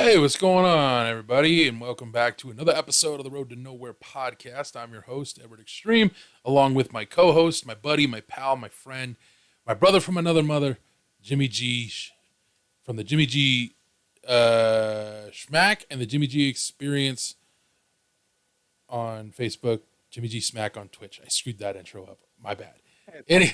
Hey, what's going on, everybody? And welcome back to another episode of the Road to Nowhere podcast. I'm your host, Edward Extreme, along with my co host, my buddy, my pal, my friend, my brother from another mother, Jimmy G, from the Jimmy G Schmack and the Jimmy G Experience on Facebook, Jimmy G Smack on Twitch. I screwed that intro up. My bad. Any-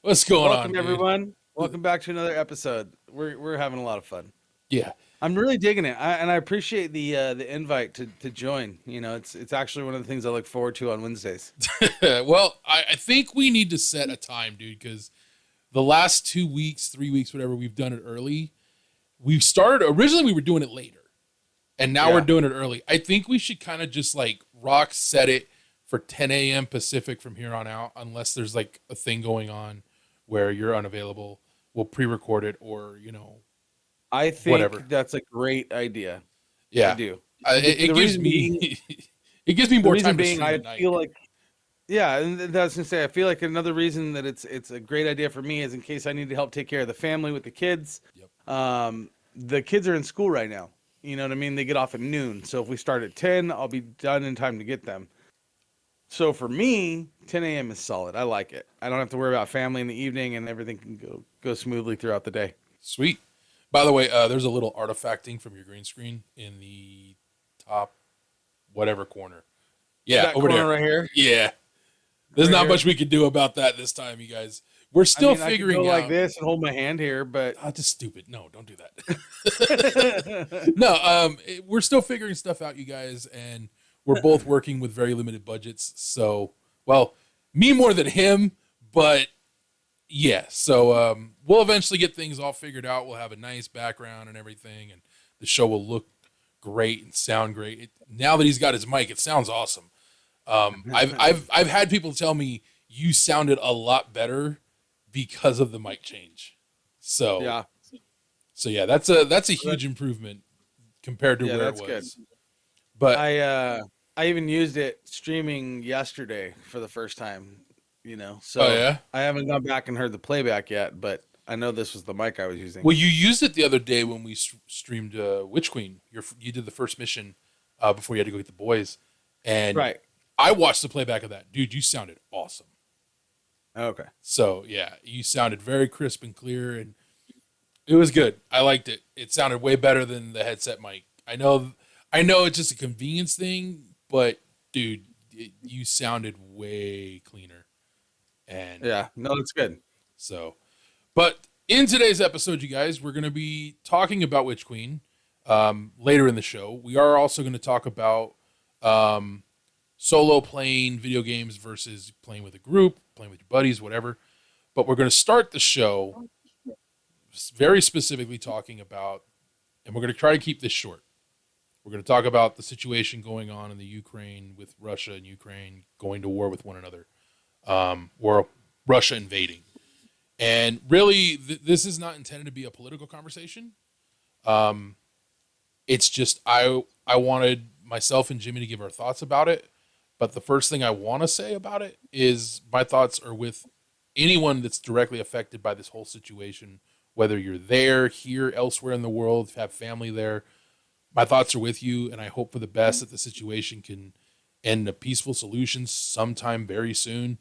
what's going on, Welcome, dude? everyone. Welcome back to another episode. We're having a lot of fun. Yeah. I'm really digging it, and I appreciate the invite to join. You know, it's actually one of the things I look forward to on Wednesdays. Well, I think we need to set a time, dude, because the last 2 weeks, 3 weeks, whatever, we've done it early. We've started, originally we were doing it later, and now we're doing it early. I think we should kind of just like rock set it for 10 a.m. Pacific from here on out, unless there's like a thing going on where you're unavailable. We'll pre-record it or, I think whatever. that's a great idea. Yeah. I do. It gives me it gives me more time to stream at night. Feel like, yeah, and that's gonna say. I feel like another reason that it's a great idea for me is in case I need to help take care of the family with the kids. Yep. The kids are in school right now. You know what I mean? They get off at noon. So if we start at 10, I'll be done in time to get them. So for me, 10 a.m. is solid. I like it. I don't have to worry about family in the evening, and everything can go smoothly throughout the day. Sweet. By the way, there's a little artifacting from your green screen in the top whatever corner. Yeah, That over corner there. right here. Yeah. There's Right not here. much we could do about that this time, you guys. We're still I could figuring go out. like this and hold my hand here, but Oh, just stupid. No, don't do that. No, we're still figuring stuff out, you guys, and we're both working with very limited budgets. So, well, me more than him, but yeah. So we'll eventually get things all figured out. We'll have a nice background and everything, and the show will look great and sound great. Now that he's got his mic, it sounds awesome. I've had people tell me you sounded a lot better because of the mic change. So yeah, that's a huge improvement compared to where it was. Good. But I even used it streaming yesterday for the first time. You know, so I haven't gone back and heard the playback yet, but I know this was the mic I was using. Well, you used it the other day when we streamed Witch Queen. You did the first mission before you had to go get the boys, and I watched the playback of that. Dude, you sounded awesome. Okay. So yeah, you sounded very crisp and clear, and it was good. I liked it. It sounded way better than the headset mic. I know it's just a convenience thing, but dude, you sounded way cleaner. And yeah, no, it's good. So, but in today's episode, you guys, we're going to be talking about Witch Queen later in the show. We are also going to talk about solo playing video games versus playing with a group, playing with your buddies, whatever. But we're going to start the show very specifically talking about, and we're going to try to keep this short. We're going to talk about the situation going on in the Ukraine with Russia and Ukraine going to war with one another, or Russia invading. And really, this is not intended to be a political conversation. It's just I wanted myself and Jimmy to give our thoughts about it. But the first thing I want to say about it is my thoughts are with anyone that's directly affected by this whole situation, whether you're there, here, elsewhere in the world, have family there. My thoughts are with you, and I hope for the best that the situation can end in a peaceful solution sometime very soon.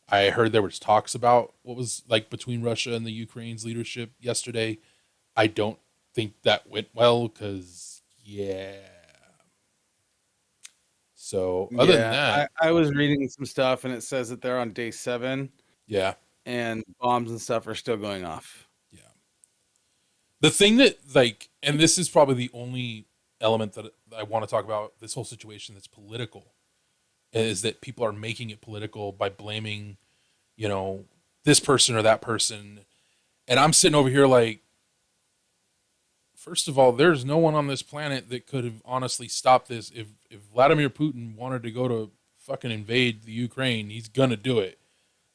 I heard there was talks about what was like between Russia and the Ukraine's leadership yesterday. I don't think that went well because, So other than that, I was reading some stuff, and it says that they're on day 7. Yeah. And bombs and stuff are still going off. Yeah. The thing that, like, and this is probably the only element that I want to talk about this whole situation that's political, is that people are making it political by blaming, this person or that person. And I'm sitting over here like, first of all, there's no one on this planet that could have honestly stopped this. If Vladimir Putin wanted to go to fucking invade the Ukraine, he's going to do it.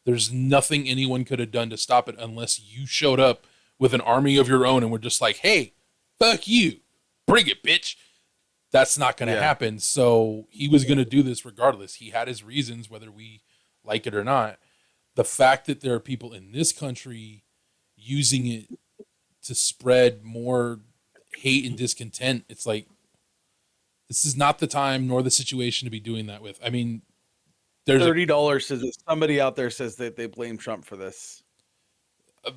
There's nothing anyone could have done to stop it unless you showed up with an army of your own and were just like, hey, fuck you. Bring it, bitch. That's not going to happen. So he was going to do this regardless. He had his reasons, whether we like it or not. The fact that there are people in this country using it to spread more hate and discontent, it's like, this is not the time nor the situation to be doing that with. I mean, there's $30 says that somebody out there says that they blame Trump for this.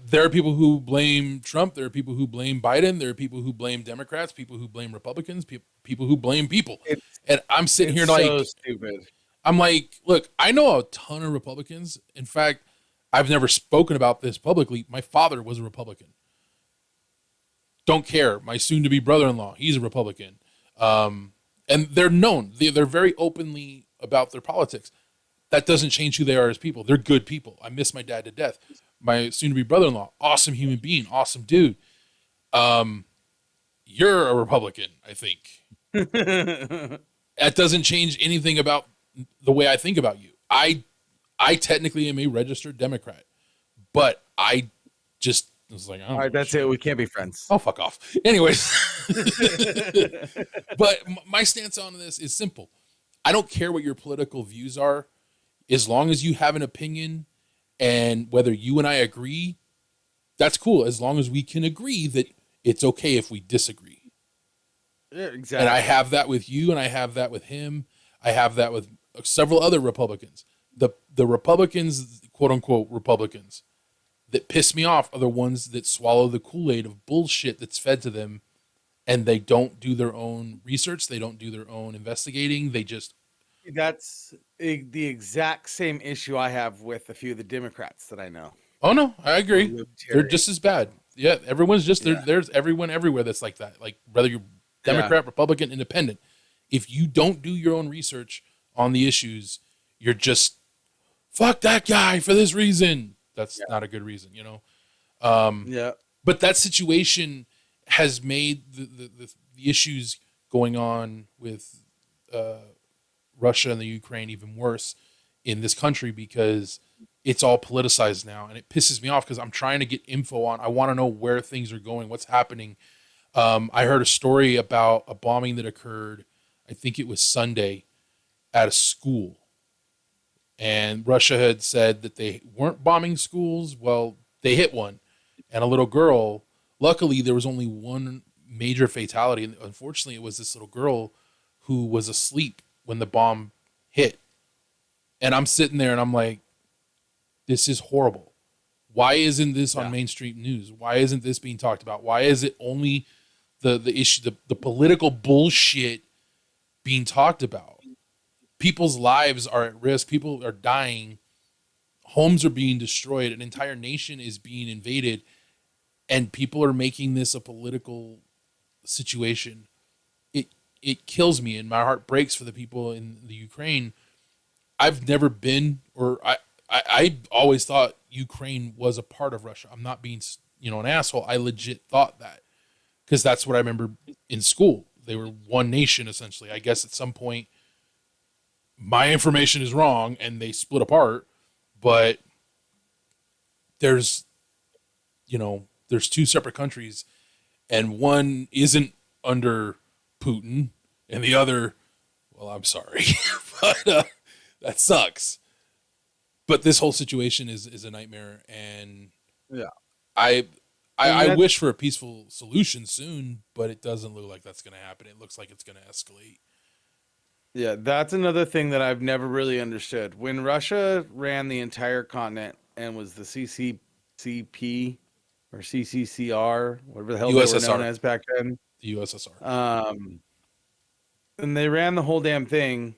there are people who blame Trump. There are people who blame Biden. There are people who blame Democrats, people who blame Republicans, people who blame people. And I'm sitting here like, so stupid. I'm like, look, I know a ton of Republicans. In fact, I've never spoken about this publicly. My father was a Republican. Don't care. My soon-to-be brother-in-law, he's a Republican. And they're known. They're very openly about their politics. That doesn't change who they are as people. They're good people. I miss my dad to death. My soon-to-be brother-in-law, awesome human being, awesome dude. You're a Republican, I think. That doesn't change anything about the way I think about you. I technically am a registered Democrat, but I just was like, all right, that's it. We can't be friends. Oh, fuck off. Anyways, but my stance on this is simple. I don't care what your political views are, as long as you have an opinion, and whether you and I agree, that's cool. As long as we can agree that it's okay if we disagree. Yeah, exactly. And I have that with you, and I have that with him. I have that with several other Republicans. The Republicans, quote unquote Republicans, that piss me off are the ones that swallow the Kool-Aid of bullshit that's fed to them, and they don't do their own research. They don't do their own investigating. They just... That's the exact same issue I have with a few of the Democrats that I know. Oh, no, I agree. They're just as bad. Yeah, everyone's just... Yeah. There's everyone everywhere that's like that. Like, whether you're Democrat, Republican, Independent, if you don't do your own research on the issues, you're just, fuck that guy for this reason. That's not a good reason, you know? But that situation has made the issues going on with Russia and the Ukraine even worse in this country, because it's all politicized now, and it pisses me off because I'm trying to get info on. I want to know where things are going, what's happening. I heard a story about a bombing that occurred, I think it was Sunday, at a school. And Russia had said that they weren't bombing schools. Well, they hit one. And a little girl, luckily there was only one major fatality. And unfortunately, it was this little girl who was asleep when the bomb hit. And I'm sitting there and I'm like, this is horrible. Why isn't this on mainstream news? Why isn't this being talked about? Why is it only the issue, the political bullshit being talked about? People's lives are at risk. People are dying. Homes are being destroyed. An entire nation is being invaded. And people are making this a political situation. It kills me, and my heart breaks for the people in the Ukraine. I've never been, or I always thought Ukraine was a part of Russia. I'm not being, an asshole. I legit thought that, because that's what I remember in school. They were one nation, essentially. I guess at some point my information is wrong and they split apart, but there's two separate countries, and one isn't under Putin and the other, well, I'm sorry, but that sucks. But this whole situation is a nightmare, and I wish for a peaceful solution soon, but it doesn't look like that's going to happen. It looks like it's going to escalate. Yeah, that's another thing that I've never really understood. When Russia ran the entire continent and was the CCCP or CCCR, whatever the hell USSR. they were known as back then. The USSR. And they ran the whole damn thing.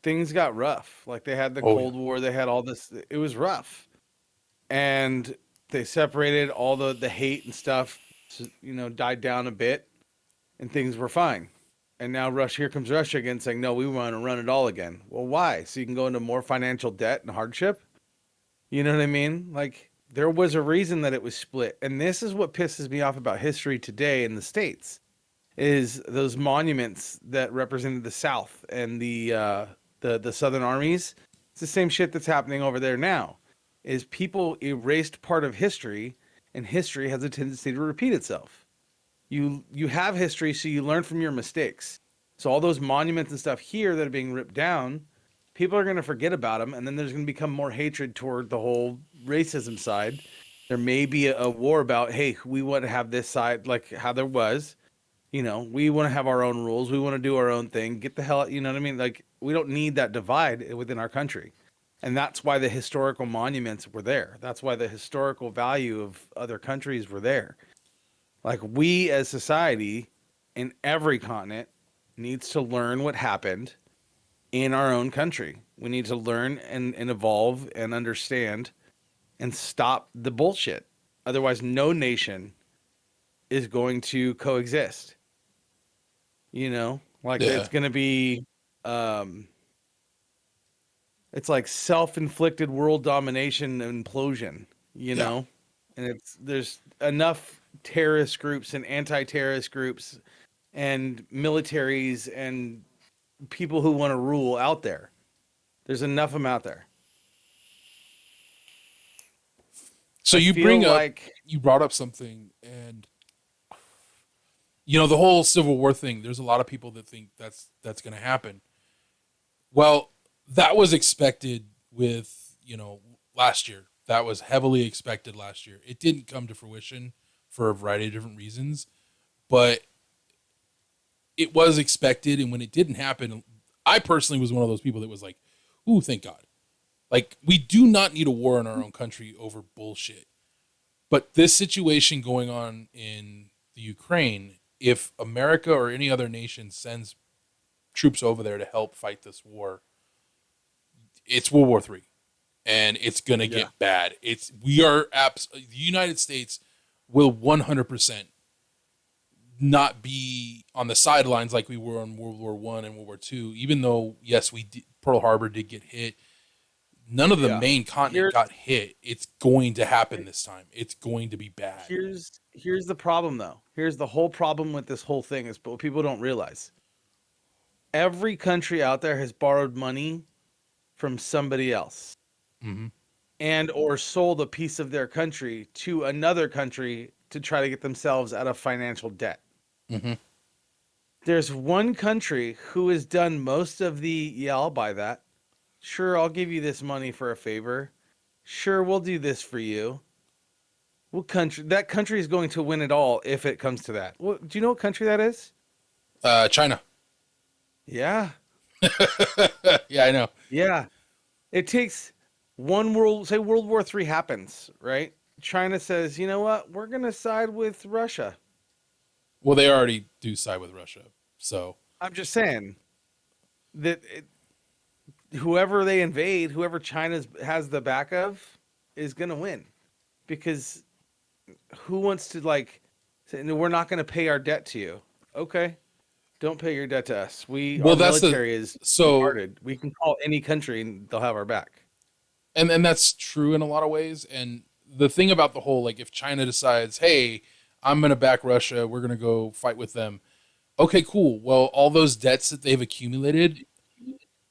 Things got rough. Like, they had the Cold War, they had all this. It was rough. And they separated, all the hate and stuff, died down a bit, and things were fine. And now here comes Russia again saying, no, we want to run it all again. Well, why? So you can go into more financial debt and hardship? You know what I mean? Like, there was a reason that it was split. And this is what pisses me off about history today in the States, is those monuments that represented the South and the Southern armies. It's the same shit that's happening over there now, is people erased part of history, and history has a tendency to repeat itself. You have history, so you learn from your mistakes. So all those monuments and stuff here that are being ripped down, people are going to forget about them, and then there's going to become more hatred toward the whole racism side, There may be a war about, hey, we want to have this side, like how there was. We want to have our own rules. We want to do our own thing. Get the hell out, you know what I mean? Like, we don't need that divide within our country. And that's why the historical monuments were there. That's why the historical value of other countries were there. Like, we as society in every continent needs to learn what happened in our own country. We need to learn and evolve and understand and stop the bullshit. Otherwise, no nation is going to coexist. Like Yeah. it's going to be, um, it's like self-inflicted world domination and implosion, Yeah. and there's enough terrorist groups and anti-terrorist groups and militaries and people who want to rule out there. There's enough of them out there. So I feel like you brought up something, and the whole Civil War thing. There's a lot of people that think that's going to happen. Well, that was expected with last year. That was heavily expected last year. It didn't come to fruition for a variety of different reasons, but it was expected. And when it didn't happen, I personally was one of those people that was like, "Ooh, thank God." Like, we do not need a war in our own country over bullshit. But this situation going on in the Ukraine, if America or any other nation sends troops over there to help fight this war, it's World War III, and it's gonna yeah. get bad. The United States will 100% not be on the sidelines like we were in World War I and World War II. Even though, yes, Pearl Harbor did get hit. None of the Yeah. main continent got hit. It's going to happen this time. It's going to be bad. Here's the problem, though. Here's the whole problem with this whole thing is what people don't realize. Every country out there has borrowed money from somebody else, Mm-hmm. and or sold a piece of their country to another country to try to get themselves out of financial debt. Mm-hmm. There's one country who has done most of the, yeah, I'll buy that. Sure, I'll give you this money for a favor. Sure, we'll do this for you. That country is going to win it all if it comes to that. Well, do you know what country that is? China. Yeah. Yeah, I know. Yeah. It takes World War III happens, right? China says, you know what? We're going to side with Russia. Well, they already do side with Russia, so I'm just saying that whoever they invade, whoever China has the back of, is going to win. Because who wants to, like, say, no, we're not going to pay our debt to you. Okay. Don't pay your debt to us. Our military is started. We can call any country and they'll have our back. And that's true in a lot of ways. And the thing about the whole, like, if China decides, hey, I'm going to back Russia, we're going to go fight with them. Okay, cool. Well, all those debts that they've accumulated,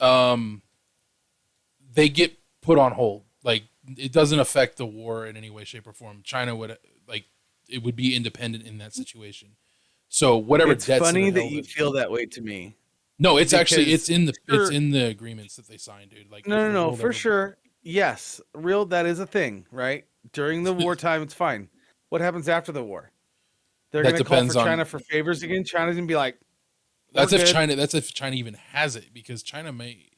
they get put on hold. Like, it doesn't affect the war in any way, shape, or form. China would, like, it would be independent in that situation. So whatever it's debts. It's funny that you feel that way to me. No, it's in the agreements that they signed, dude. Like, no, for sure. Yes, that is a thing, right? During the wartime, it's fine. What happens after the war? They're going to call for China for favors again. China's going to be like, that's if China even has it, because China may.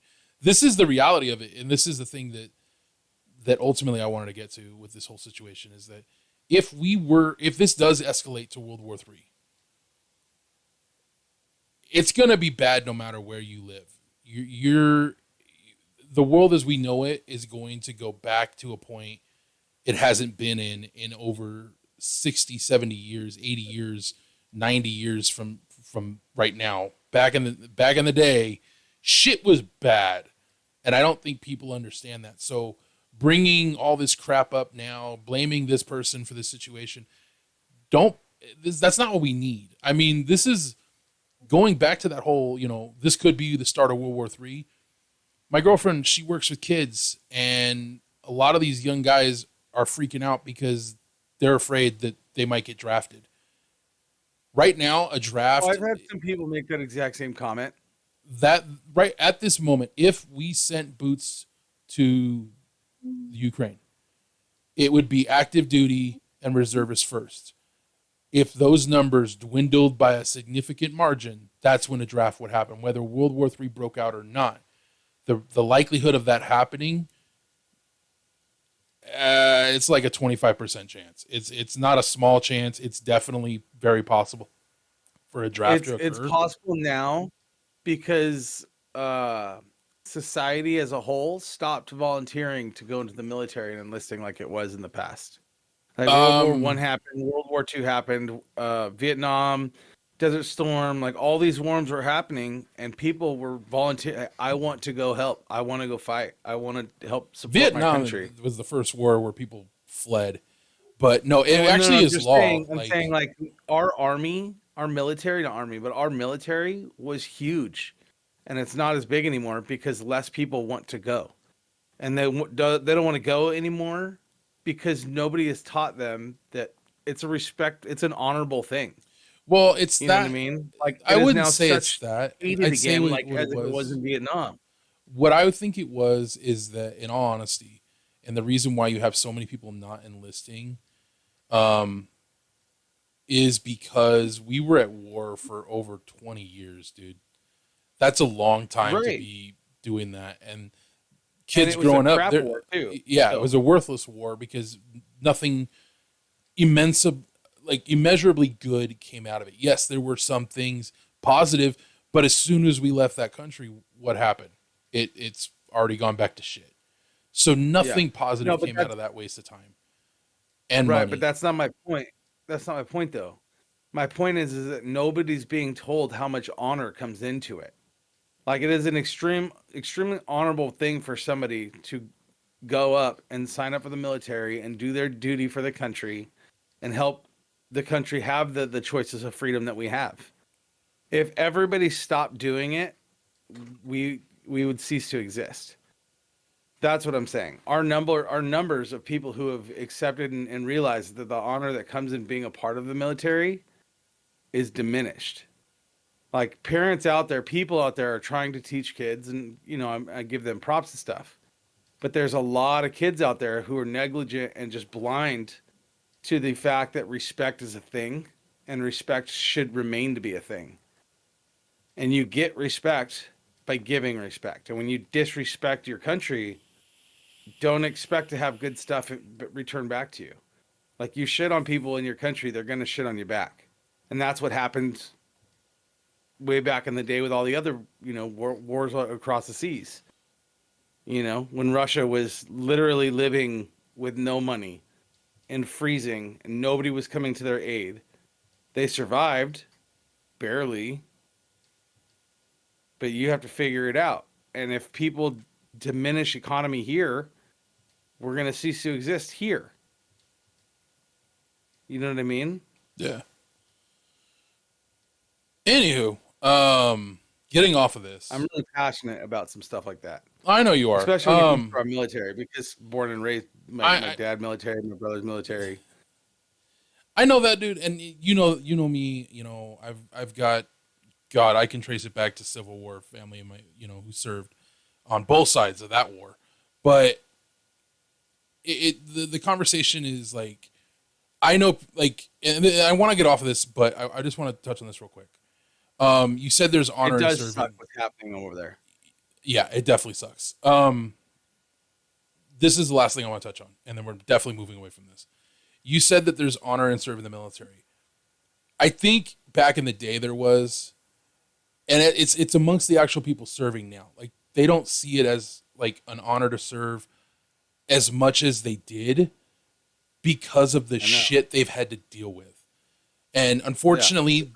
This is the reality of it, and this is the thing that ultimately I wanted to get to with this whole situation is that if this does escalate to World War III, it's going to be bad no matter where you live. The world as we know it is going to go back to a point it hasn't been in over 60, 70 years, 80 years, 90 years from right now. Back in the day, shit was bad. And I don't think people understand that. So bringing all this crap up now, blaming this person for this situation, that's not what we need. I mean, this is going back to that whole, this could be the start of World War III. My girlfriend, she works with kids, and a lot of these young guys are freaking out because they're afraid that they might get drafted. Right now, a draft. I've had some people make that exact same comment. That right at this moment, if we sent boots to Ukraine, it would be active duty and reservists first. If those numbers dwindled by a significant margin, that's when a draft would happen, whether World War III broke out or not. The likelihood of that happening, it's like a 25% chance. It's not a small chance. It's definitely very possible for a draft to It's occur. possible now because uh, society as a whole stopped volunteering to go into the military and enlisting like it was in the past. Like World War I happened, World War II happened, Vietnam, Desert Storm, like all these wars were happening, and people were volunteering. I want to go help. I want to go fight. I want to help support my Vietnam country. was the first war where people fled, but no, it Well, no, actually I'm is just law. saying. I'm saying like our army, our military, not army, but our military was huge, and it's not as big anymore because less people want to go, and they don't want to go anymore because nobody has taught them that it's a respect, it's an honorable thing. Well, it's You know what I that. mean? Like I it is wouldn't now say it's such that. hated I'd say again, like what it as if it was was. in Vietnam. What I would think it was is that, in all honesty, and the reason why you have so many people not enlisting, um, is because we were at war for over 20 years, dude. That's a long time to Right. be doing that. And And kids it was a growing up, crap war too. yeah, it So was a worthless war because nothing immense, like immeasurably good came out of it. Yes, there were some things positive, but as soon as we left that country, what happened? It's already gone back to shit. So yeah. nothing No, positive but came out that's of that waste of time and right, but money. that's not my point. That's not my point though. My point is that nobody's being told how much honor comes into it. Like it is an extremely honorable thing for somebody to go up and sign up for the military and do their duty for the country and help the country have the choices of freedom that we have. If everybody stopped doing it, we would cease to exist. That's what I'm saying. Our numbers of people who have accepted and realized that the honor that comes in being a part of the military is diminished. Like parents out there, people out there are trying to teach kids, and I give them props and stuff. But there's a lot of kids out there who are negligent and just blind to the fact that respect is a thing, and respect should remain to be a thing. And you get respect by giving respect. And when you disrespect your country, don't expect to have good stuff return back to you. Like you shit on people in your country, they're going to shit on you back. And that's what happened way back in the day with all the other, wars across the seas. When Russia was literally living with no money and freezing and nobody was coming to their aid. They survived barely, but you have to figure it out. And if people diminish economy here, we're going to cease to exist here. You know what I mean? Yeah. Anywho, getting off of this. I'm really passionate about some stuff like that. I know you are. Especially when it comes to our military, because born and raised, my dad military, my brother's military. I know that, dude, and you know me. I've got God. I can trace it back to Civil War family and my who served on both sides of that war. But the conversation is like, I know, like, and I want to get off of this, but I just want to touch on this real quick. You said there's honor It in does serving. suck what's happening over there. Yeah, it definitely sucks. This is the last thing I want to touch on, and then we're definitely moving away from this. You said that there's honor in serving the military. I think back in the day there was, and it's amongst the actual people serving now. Like they don't see it as like an honor to serve as much as they did because of the shit they've had to deal with. And unfortunately,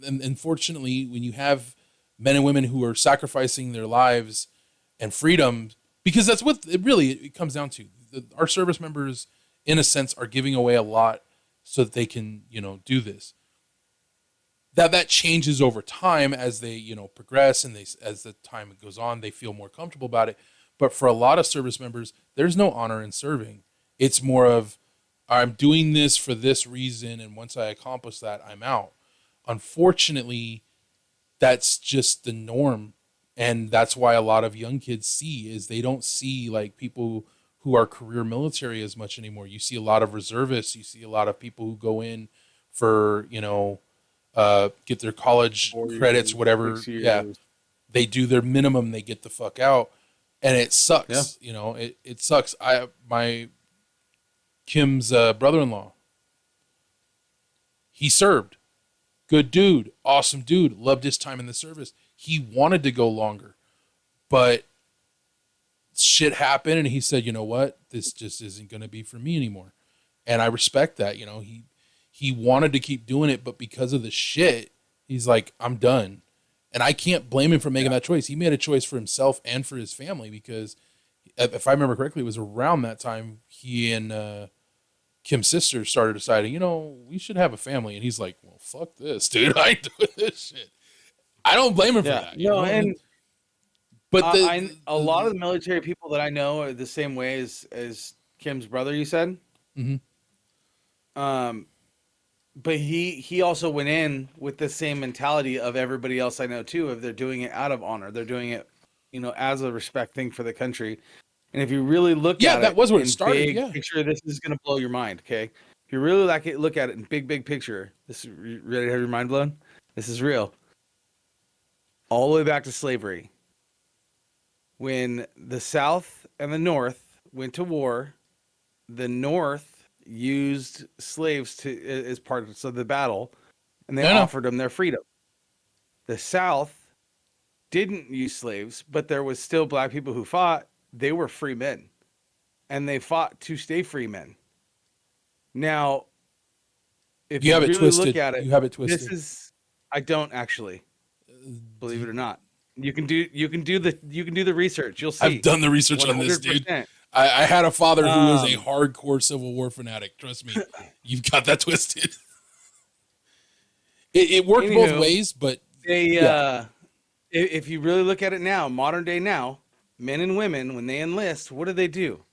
unfortunately, when you have men and women who are sacrificing their lives and freedom, because that's what it comes down to. Our service members, in a sense, are giving away a lot so that they can, do this. That changes over time as they, progress, and as the time goes on, they feel more comfortable about it. But for a lot of service members, there's no honor in serving. It's more of, I'm doing this for this reason, and once I accomplish that, I'm out. Unfortunately, that's just the norm, and that's why a lot of young kids see is they don't see like people who are career military as much anymore. You see a lot of reservists. You see a lot of people who go in for, get their college 4 years, credits, whatever. 6 years. Yeah. They do their minimum. They get the fuck out. And it Yeah. sucks. It sucks. My Kim's brother-in-law, he served. Good dude. Awesome dude. Loved his time in the service. He wanted to go longer, but shit happened, and he said, "You know what? This just isn't going to be for me anymore." And I respect that. He wanted to keep doing it, but because of the shit, he's like, "I'm done." And I can't blame him for making that choice. He made a choice for himself and for his family, because if I remember correctly, it was around that time he and Kim's sister started deciding, we should have a family. And he's like, "Well, fuck this, dude. I ain't doing this shit." I don't blame him for that. But a lot of the military people that I know are the same way as Kim's brother, you said. Mm-hmm. But he also went in with the same mentality of everybody else I know too. If they're doing it out of honor, they're doing it, as a respect thing for the country. And if you really look at it, that was where it started. Big picture, this is going to blow your mind. Okay, if you really look at it in big picture, this is ready to have your mind blown. This is real. All the way back to slavery. When the South and the North went to war, the North used slaves as part of the battle, and they offered them their freedom. The South didn't use slaves, but there was still black people who fought. They were free men, and they fought to stay free men. Now, if you really look at it, you have it twisted. This is, I don't actually, believe it or not. You can do the research. You'll see. I've done the research 100%. On this, dude. I had a father who was a hardcore Civil War fanatic. Trust me, you've got that twisted. It worked both ways, but if you really look at it now, modern day now, men and women, when they enlist, what do?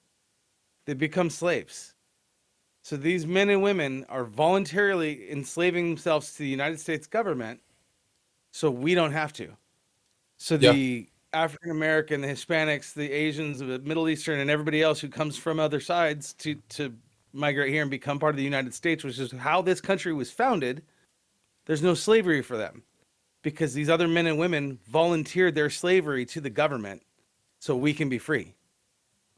They become slaves. So these men and women are voluntarily enslaving themselves to the United States government, so we don't have to. So the African American, the Hispanics, the Asians, the Middle Eastern, and everybody else who comes from other sides to migrate here and become part of the United States, which is how this country was founded, there's no slavery for them, because these other men and women volunteered their slavery to the government so we can be free.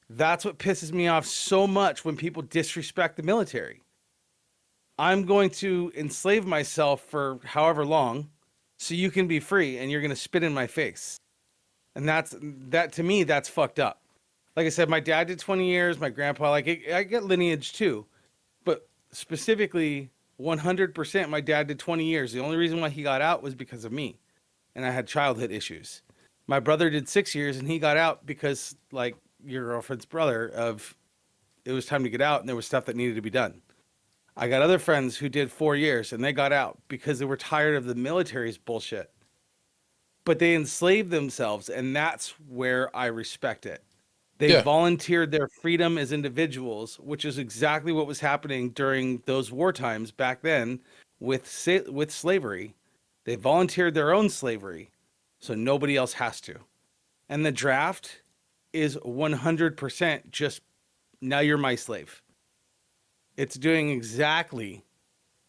That's what pisses me off so much when people disrespect the military. I'm going to enslave myself for however long so you can be free, and you're going to spit in my face. And that to me, that's fucked up. Like I said, my dad did 20 years, my grandpa, I get lineage too. But specifically, 100%, my dad did 20 years. The only reason why he got out was because of me. And I had childhood issues. My brother did 6 years, and he got out because, like your girlfriend's brother, it was time to get out, and there was stuff that needed to be done. I got other friends who did 4 years, and they got out because they were tired of the military's bullshit. But they enslaved themselves, and that's where I respect it. They volunteered their freedom as individuals, which is exactly what was happening during those war times back then with slavery. They volunteered their own slavery, so nobody else has to. And the draft is 100% just, now you're my slave. It's doing exactly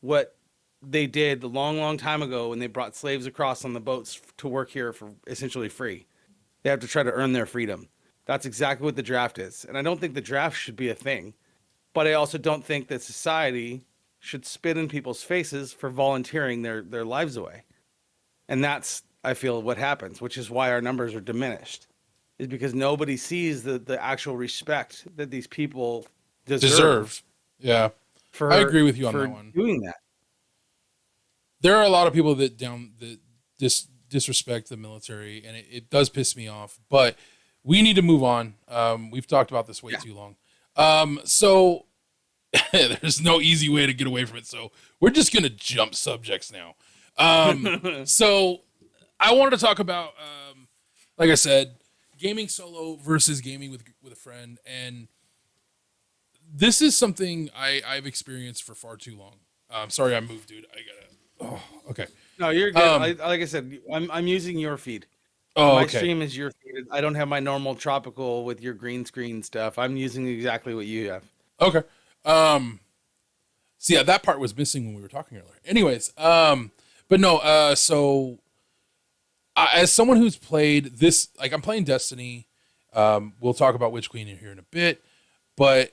what they did a long time ago when they brought slaves across on the boats to work here for essentially free. They have to try to earn their freedom. That's exactly what the draft is. And I don't think the draft should be a thing. But I also don't think that society should spit in people's faces for volunteering their lives away. And that's, I feel, what happens, which is why our numbers are diminished. Is because nobody sees the actual respect that these people deserve. Yeah. I agree with you on that one. Doing that. There are a lot of people that disrespect the military, and it does piss me off. But we need to move on. We've talked about this way too long. So there's no easy way to get away from it. So we're just gonna jump subjects now. So I wanted to talk about, like I said, gaming solo versus gaming with a friend, and this is something I've experienced for far too long. Sorry, I moved, dude. I gotta. Oh, okay. No, you're good. Like I said, I'm using your feed. Oh, My okay. stream is your feed. I don't have my normal tropical with your green screen stuff. I'm using exactly what you have. Okay. So yeah, that part was missing when we were talking earlier. Anyways, but no, so as someone who's played this, like I'm playing Destiny. We'll talk about Witch Queen in here in a bit, but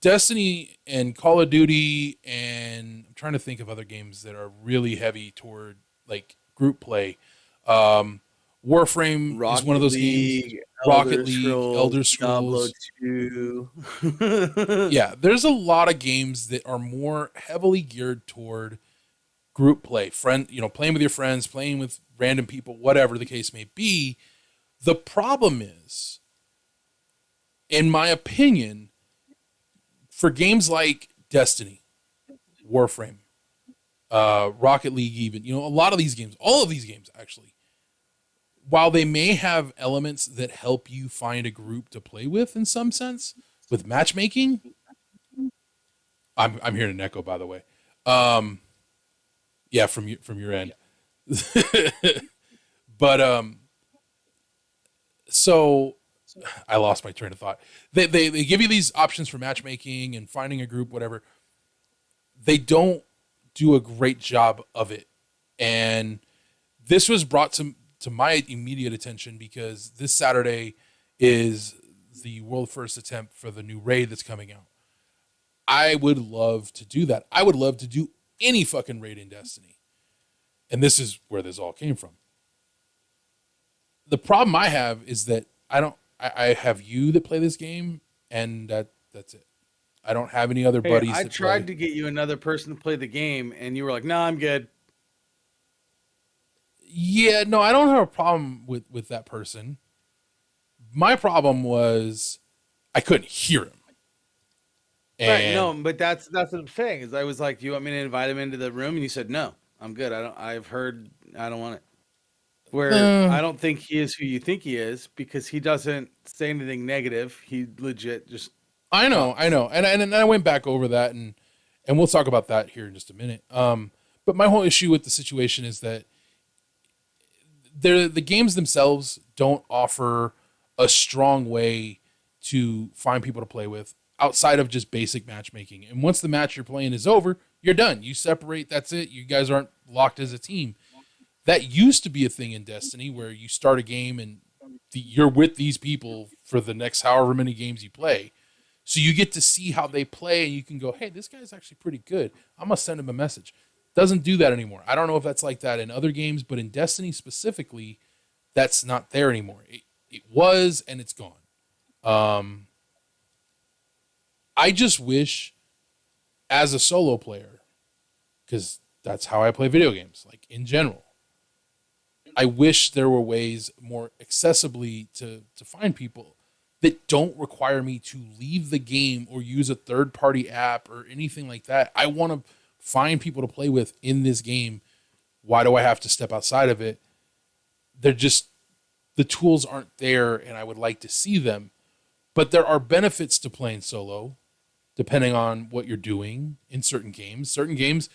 Destiny and Call of Duty, and I'm trying to think of other games that are really heavy toward like group play. Um, Warframe is one of Rocket those games. League, Rocket Elder League, Scrolls, Elder Diablo Scrolls. 2. Yeah, there's a lot of games that are more heavily geared toward group play, playing with your friends, playing with random people, whatever the case may be. The problem is, in my opinion, for games like Destiny, Warframe, Rocket League, even, a lot of these games, all of these games actually, while they may have elements that help you find a group to play with in some sense, with matchmaking, I'm hearing an echo, by the way. Yeah, from your end. But so I lost my train of thought. They give you these options for matchmaking and finding a group, whatever. They don't do a great job of it, and this was brought to my immediate attention because this Saturday is the world first attempt for the new raid that's coming out. I would love to do that. I would love to do any fucking raid in Destiny. And this is where this all came from. The problem I have is that I have you that play this game, and that's it. I don't have any other Hey, buddies I that tried play. to get you another person to play the game, and you were like, "No, I'm good." Yeah, no, I don't have a problem with that person. My problem was I couldn't hear him. Right? And No, but that's the thing. Is I was like, "Do you want me to invite him into the room?" And you said, "No, I'm good. I don't. I've heard. I don't want it." Where uh, I don't think he is who you think he is because he doesn't say anything negative. He legit just I talks. know, and I went back over that, and we'll talk about that here in just a minute. But my whole issue with the situation is that the games themselves don't offer a strong way to find people to play with outside of just basic matchmaking. And once the match you're playing is over, you're done. You separate. That's it. You guys aren't locked as a team. That used to be a thing in Destiny where you start a game and you're with these people for the next however many games you play. So you get to see how they play and you can go, hey, this guy's actually pretty good. I'm going to send him a message. Doesn't do that anymore. I don't know if that's like that in other games, but in Destiny specifically, that's not there anymore. It was, and it's gone. Um, I just wish, as a solo player, because that's how I play video games, like in general, I wish there were ways more accessibly to find people that don't require me to leave the game or use a third party app or anything like that. I want to find people to play with in this game. Why do I have to step outside of it? They're just, the tools aren't there, and I would like to see them. But there are benefits to playing solo, depending on what you're doing in certain games. Certain games,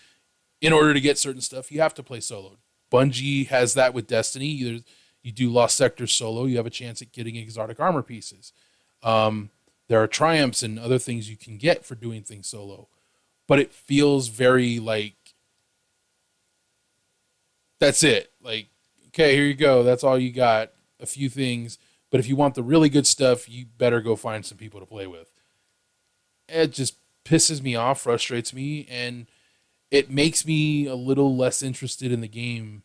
in order to get certain stuff, you have to play solo. Bungie has that with Destiny. You do Lost Sector solo, you have a chance at getting exotic armor pieces. There are triumphs and other things you can get for doing things solo. But it feels very like, that's it. Like, okay, here you go. That's all you got. A few things. But if you want the really good stuff, you better go find some people to play with. It just pisses me off, frustrates me, and it makes me a little less interested in the game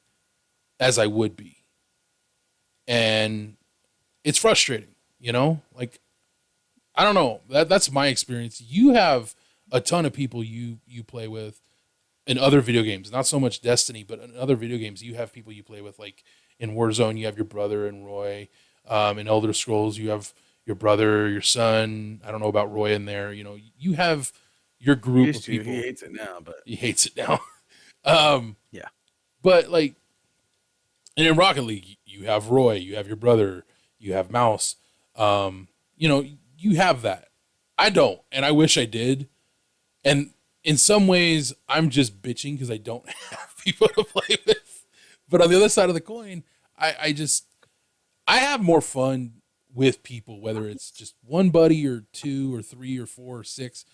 as I would be. And it's frustrating, Like, I don't know. That's my experience. You have a ton of people you play with in other video games, not so much Destiny, but in other video games, you have people you play with. Like in Warzone, you have your brother and Roy. In Elder Scrolls, you have your brother, your son. I don't know about Roy in there. You have your He group used of to. people. He hates it now, but He hates it now. um, yeah. but like, and in Rocket League, you have Roy, you have your brother, you have Mouse. You have that. I don't, and I wish I did. And in some ways, I'm just bitching because I don't have people to play with. But on the other side of the coin, I just I have more fun with people, whether it's just one buddy or two or three or four or six.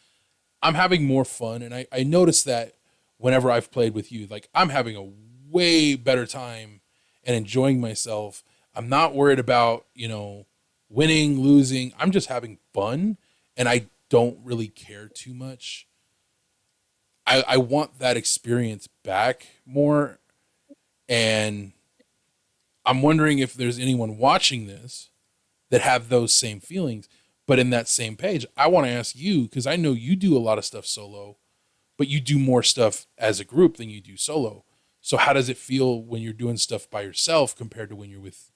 I'm having more fun. And I notice that whenever I've played with you, like I'm having a way better time and enjoying myself. I'm not worried about, winning, losing. I'm just having fun and I don't really care too much. I want that experience back more. And I'm wondering if there's anyone watching this that have those same feelings. But in that same page, I want to ask you, because I know you do a lot of stuff solo, but you do more stuff as a group than you do solo. So how does it feel when you're doing stuff by yourself compared to when you're with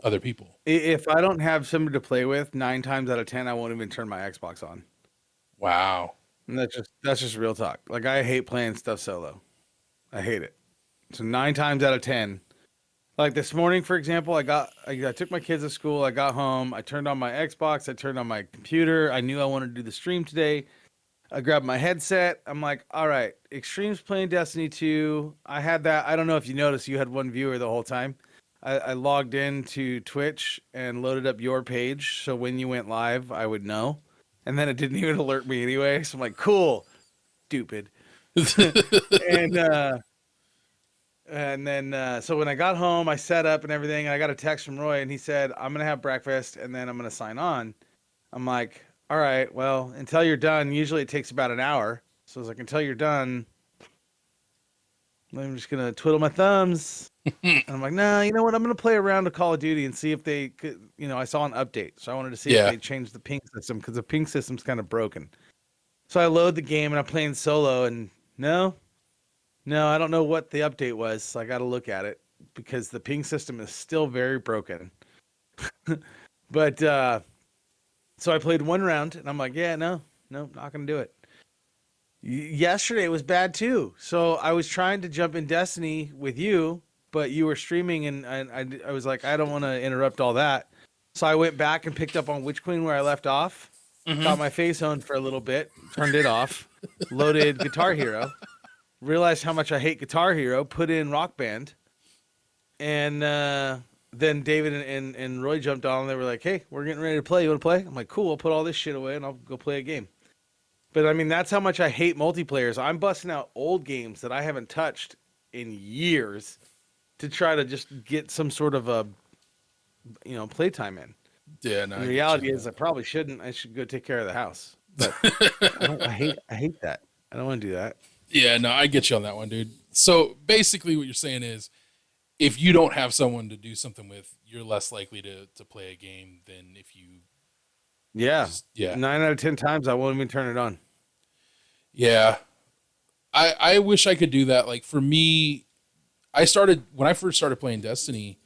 other people? If I don't have somebody to play with, 9 times out of 10, I won't even turn my Xbox on. Wow. And that's just real talk. Like I hate playing stuff solo. I hate it. So 9 times out of 10, like this morning, for example, I took my kids to school. I got home. I turned on my Xbox. I turned on my computer. I knew I wanted to do the stream today. I grabbed my headset. I'm like, all right, Extreme's playing Destiny 2. I had that. I don't know if you noticed, you had one viewer the whole time. I logged into Twitch and loaded up your page. So when you went live, I would know. And then it didn't even alert me anyway. So I'm like, cool, stupid. and then, so when I got home, I set up and everything. And I got a text from Roy, and he said, "I'm gonna have breakfast, and then I'm gonna sign on." I'm like, "All right, well, until you're done. Usually it takes about an hour. So I was like, until you're done, I'm just gonna twiddle my thumbs." And I'm like, "Nah, you know what? I'm gonna play around to Call of Duty and see if they could." I saw an update, so I wanted to see if they changed the ping system because the ping system's kind of broken. So I load the game and I'm playing solo, and no, I don't know what the update was. So I got to look at it because the ping system is still very broken. But so I played one round and I'm like, yeah, no, not gonna do it. Yesterday it was bad too. So I was trying to jump in Destiny with you, but you were streaming, and I was like, I don't want to interrupt all that. So I went back and picked up on Witch Queen where I left off. Got my face owned for a little bit, turned it off, loaded Guitar Hero, realized how much I hate Guitar Hero, put in Rock Band, and then David and Roy jumped on and they were like, hey, we're getting ready to play. You want to play? I'm like, cool, I'll put all this shit away and I'll go play a game. But I mean, that's how much I hate multiplayers. I'm busting out old games that I haven't touched in years to try to just get some sort of a, playtime in. Yeah, no. And the reality is I probably shouldn't. I should go take care of the house. But I hate that. I don't want to do that. Yeah, no, I get you on that one, dude. So basically what you're saying is if you don't have someone to do something with, you're less likely to play a game than if you. Yeah. Yeah. 9 out of 10 times I won't even turn it on. Yeah. I wish I could do that. Like for me, when I first started playing Destiny,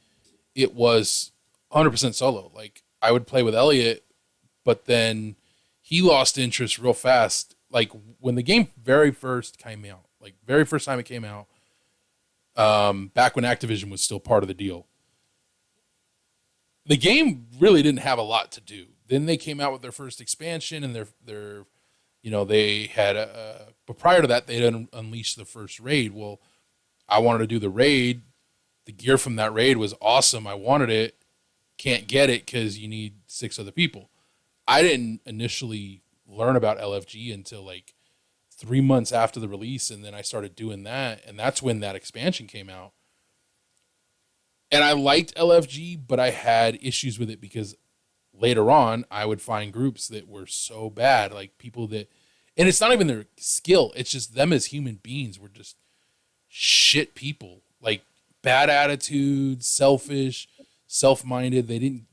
it was 100% solo. Like I would play with Elliot, but then he lost interest real fast. Like when the game very first time it came out, back when Activision was still part of the deal, the game really didn't have a lot to do. Then they came out with their first expansion and their they had but prior to that, they had unleashed the first raid. Well, I wanted to do the raid. The gear from that raid was awesome. I wanted it. Can't get it because you need 6 other people. I didn't initially learn about LFG until like 3 months after the release, and then I started doing that, and that's when that expansion came out. And I liked LFG, but I had issues with it because later on I would find groups that were so bad, like people that, and it's not even their skill, it's just them as human beings were just shit people, like bad attitudes, selfish, self-minded.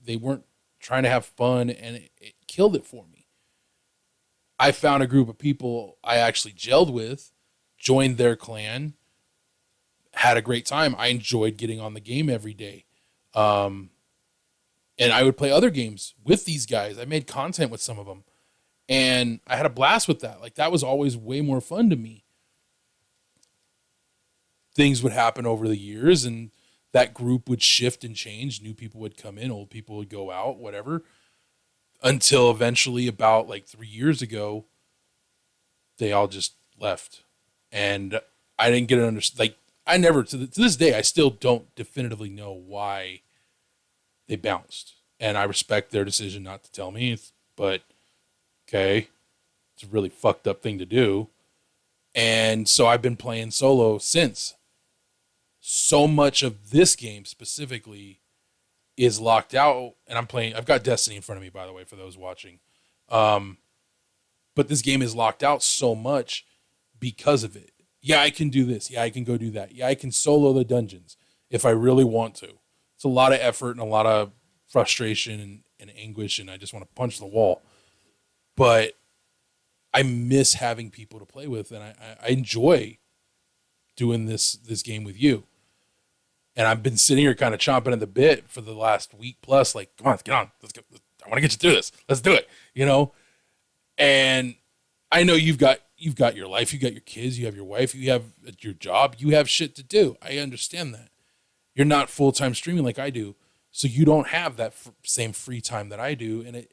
They weren't trying to have fun, and it killed it for me. I found a group of people I actually gelled with, joined their clan, had a great time. I enjoyed getting on the game every day. And I would play other games with these guys. I made content with some of them, and I had a blast with that. Like that was always way more fun to me. Things would happen over the years, and that group would shift and change. New people would come in, old people would go out, whatever. Until eventually, about like 3 years ago, they all just left, and I didn't get it understood. Like I never, to this day, I still don't definitively know why they bounced. And I respect their decision not to tell me, but okay, it's a really fucked up thing to do. And so I've been playing solo since. So much of this game specifically is locked out, and I've got Destiny in front of me, by the way, for those watching. But this game is locked out so much because of it. Yeah, I can do this. Yeah, I can go do that. Yeah, I can solo the dungeons if I really want to. It's a lot of effort and a lot of frustration and anguish, and I just want to punch the wall. But I miss having people to play with, and I enjoy doing this game with you. And I've been sitting here kind of chomping at the bit for the last week plus, like, come on, get on. Let's go. I want to get you through this. Let's do it, And I know you've got your life, you got your kids, you have your wife, you have your job, you have shit to do. I understand that. You're not full-time streaming like I do, so you don't have that same free time that I do, and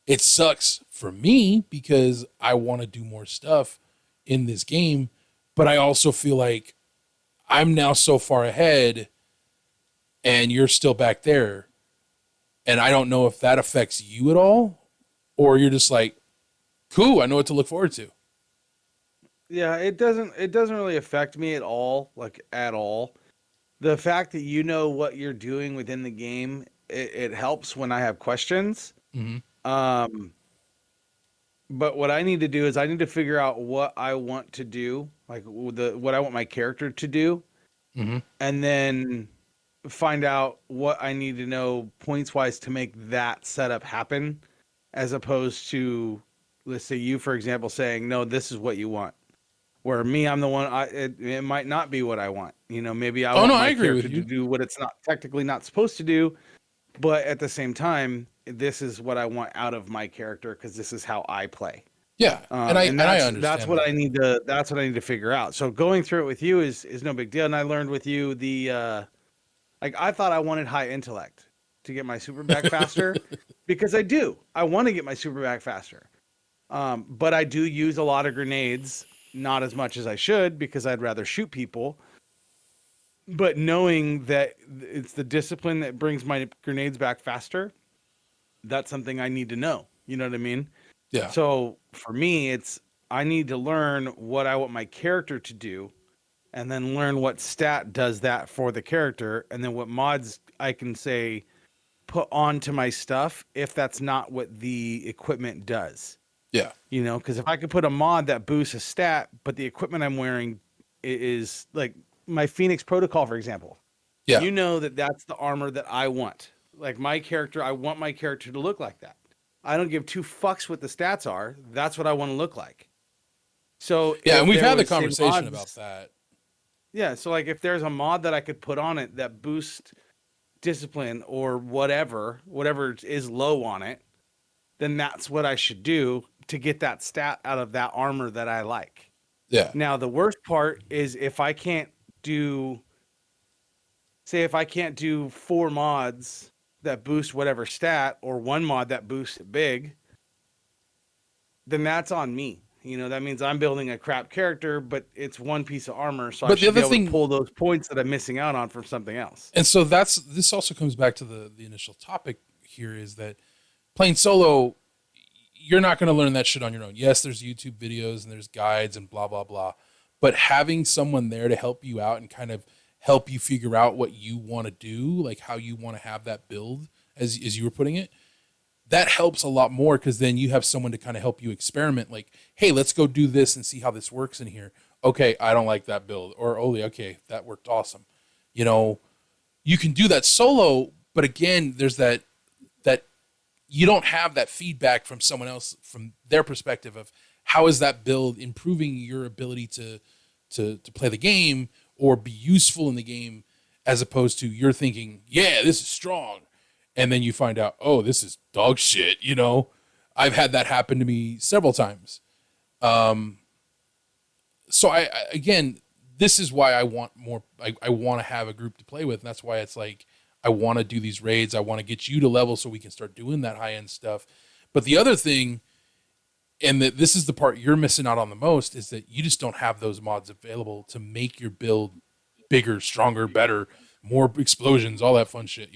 it sucks for me because I want to do more stuff in this game, but I also feel like I'm now so far ahead and you're still back there. And I don't know if that affects you at all, or you're just like, cool, I know what to look forward to. Yeah, it doesn't really affect me at all, like at all. The fact that you know what you're doing within the game, it helps when I have questions. Mm-hmm. But what I need to do is I need to figure out what I want to do, like what I want my character to do, and then find out what I need to know points wise to make that setup happen, as opposed to, let's say you, for example, saying, no, this is what you want. Where me, I'm the one, it might not be what I want. Maybe I want my character to do what it's not technically not supposed to do, but at the same time, this is what I want out of my character because this is how I play. Yeah, and I understand. That's what I need to. That's what I need to figure out. So going through it with you is no big deal. And I learned with you like I thought I wanted high intellect to get my super back faster because I do. I want to get my super back faster, but I do use a lot of grenades, not as much as I should because I'd rather shoot people. But knowing that it's the discipline that brings my grenades back faster, that's something I need to know. You know what I mean? Yeah. So for me, I need to learn what I want my character to do and then learn what stat does that for the character. And then what mods I can say, put onto my stuff if that's not what the equipment does. Yeah. Because if I could put a mod that boosts a stat, but the equipment I'm wearing is like my Phoenix Protocol, for example. Yeah. That's the armor that I want. Like my character, I want my character to look like that. I don't give two fucks what the stats are. That's what I want to look like. So yeah, and we've had the conversation about that. Yeah, so like if there's a mod that I could put on it that boosts discipline or whatever is low on it, then that's what I should do to get that stat out of that armor that I like. Yeah. Now the worst part is if I can't do 4 mods that boost whatever stat or one mod that boosts it big, then that's on me. That means I'm building a crap character, but it's one piece of armor, so I should be able to pull those points that I'm missing out on from something else. And so this also comes back to the initial topic here is that playing solo, you're not going to learn that shit on your own. Yes, there's YouTube videos and there's guides and blah, blah, blah. But having someone there to help you out and kind of help you figure out what you want to do, like how you want to have that build, as you were putting it, that helps a lot more because then you have someone to kind of help you experiment. Like, hey, let's go do this and see how this works in here. Okay, I don't like that build. Or, okay, that worked awesome. You can do that solo, but again, there's that you don't have that feedback from someone else from their perspective of how is that build improving your ability to play the game or be useful in the game, as opposed to you're thinking, yeah, this is strong. And then you find out, oh, this is dog shit. I've had that happen to me several times. So again, this is why I want more. I want to have a group to play with. And that's why it's like, I want to do these raids. I want to get you to level so we can start doing that high end stuff. But the other thing, and this is the part you're missing out on the most, is that you just don't have those mods available to make your build bigger, stronger, better, more explosions, all that fun shit,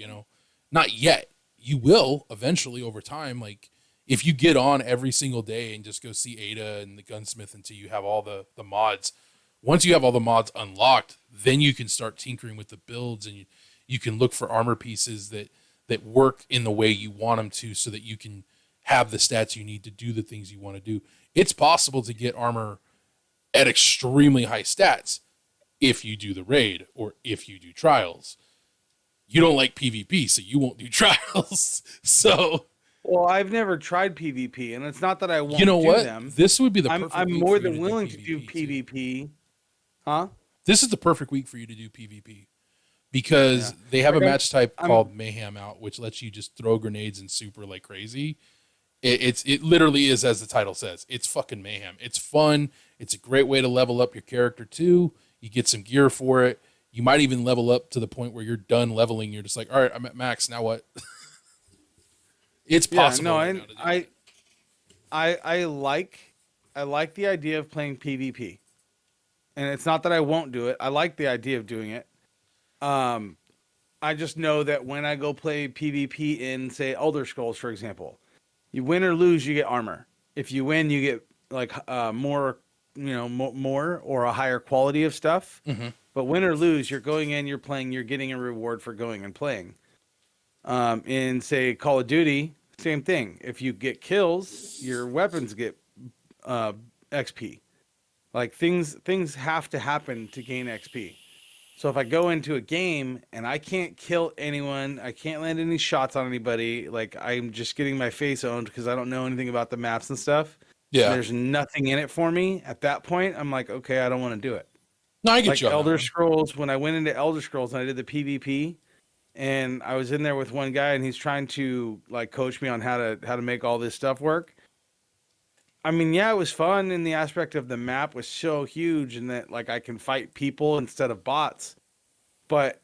Not yet. You will eventually over time. Like if you get on every single day and just go see Ada and the gunsmith until you have all the mods. Once you have all the mods unlocked, then you can start tinkering with the builds, and you can look for armor pieces that work in the way you want them to, so that you can have the stats you need to do the things you want to do. It's possible to get armor at extremely high stats if you do the raid or if you do trials. You don't like PvP, so you won't do trials. So, well, I've never tried PvP, and it's not that I won't you know do what? them. This would be the perfect I'm week more for you than willing to do PvP too. PvP. Huh? This is the perfect week for you to do PvP because Yeah. they have Like a match type I'm called Mayhem out, which lets you just throw grenades and super like crazy. It literally is, as the title says, it's fucking mayhem. It's fun. It's a great way to level up your character too. You get some gear for it. You might even level up to the point where you're done leveling. You're just like, all right, I'm at max. Now what? It's possible. no, Right now to do that. I like the idea of playing PvP. And it's not that I won't do it. I like the idea of doing it. I just know that when I go play PvP in, say, Elder Scrolls, for example, you win or lose, you get armor. If you win, you get like more, more or a higher quality of stuff. Mm-hmm. But win or lose, you're going in, you're playing, you're getting a reward for going and playing. In, say, Call of Duty, same thing. If you get kills, your weapons get XP. Like things have to happen to gain XP. So if I go into a game and I can't kill anyone, I can't land any shots on anybody, like I'm just getting my face owned because I don't know anything about the maps and stuff. Yeah. And there's nothing in it for me. At that point, I'm like, okay, I don't want to do it. No, I get Like you. Elder Scrolls, when I went into Elder Scrolls and I did the PvP, and I was in there with one guy and he's trying to like coach me on how to make all this stuff work. I mean, yeah, it was fun in the aspect of the map was so huge and that like I can fight people instead of bots. But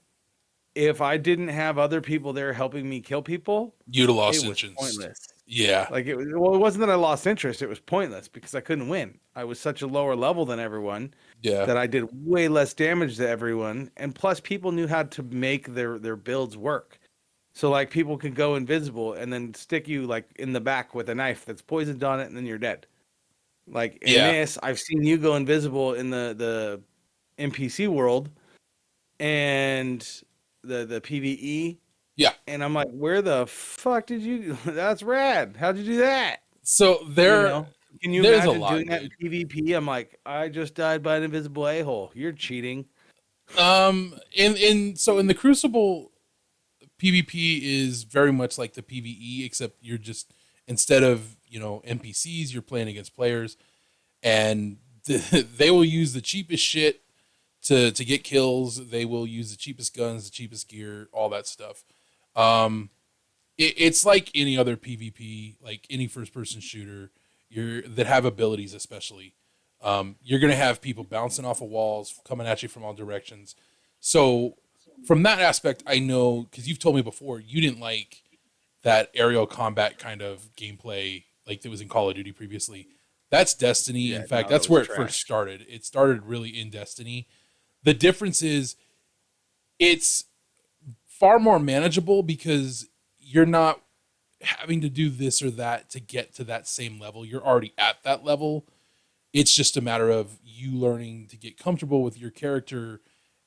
if I didn't have other people there helping me kill people, You'd have lost it was interest. pointless. Yeah. Like it wasn't that I lost interest, it was pointless because I couldn't win. I was such a lower level than everyone Yeah. that I did way less damage to everyone, and plus people knew how to make their builds work. So like people could go invisible and then stick you like in the back with a knife that's poisoned on it, and then you're dead. Like in this, I've seen you go invisible in the NPC world and the PvE. Yeah. And I'm like, where the fuck did you? That's rad. How'd you do that? So there, Can you there's imagine a lot, doing that in dude. PvP? I'm like, I just died by an invisible a-hole. You're cheating. In the Crucible, PvP is very much like the PvE, except you're just, instead of NPCs, you're playing against players, and they will use the cheapest shit to get kills. They will use the cheapest guns, the cheapest gear, all that stuff. It's like any other PvP, like any first person shooter that have abilities, especially. You're gonna have people bouncing off of walls, coming at you from all directions. So from that aspect, I know, because you've told me before, you didn't like that aerial combat kind of gameplay like that was in Call of Duty previously. That's Destiny. Yeah, in fact, no, that's that where was it trash. first started. It started really in Destiny. The difference is it's far more manageable because you're not having to do this or that to get to that same level. You're already at that level. It's just a matter of you learning to get comfortable with your character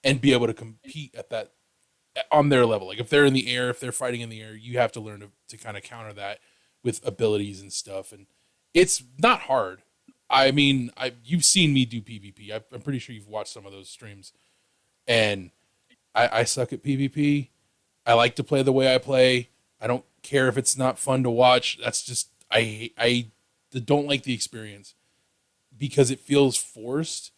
and be able to compete at that on their level. Like if they're in the air, if they're fighting in the air, you have to learn to kind of counter that with abilities and stuff. And it's not hard. I mean, you've seen me do PvP. I'm pretty sure you've watched some of those streams, and I suck at PvP. I like to play the way I play. I don't care if it's not fun to watch. That's just I don't like the experience because it feels forced.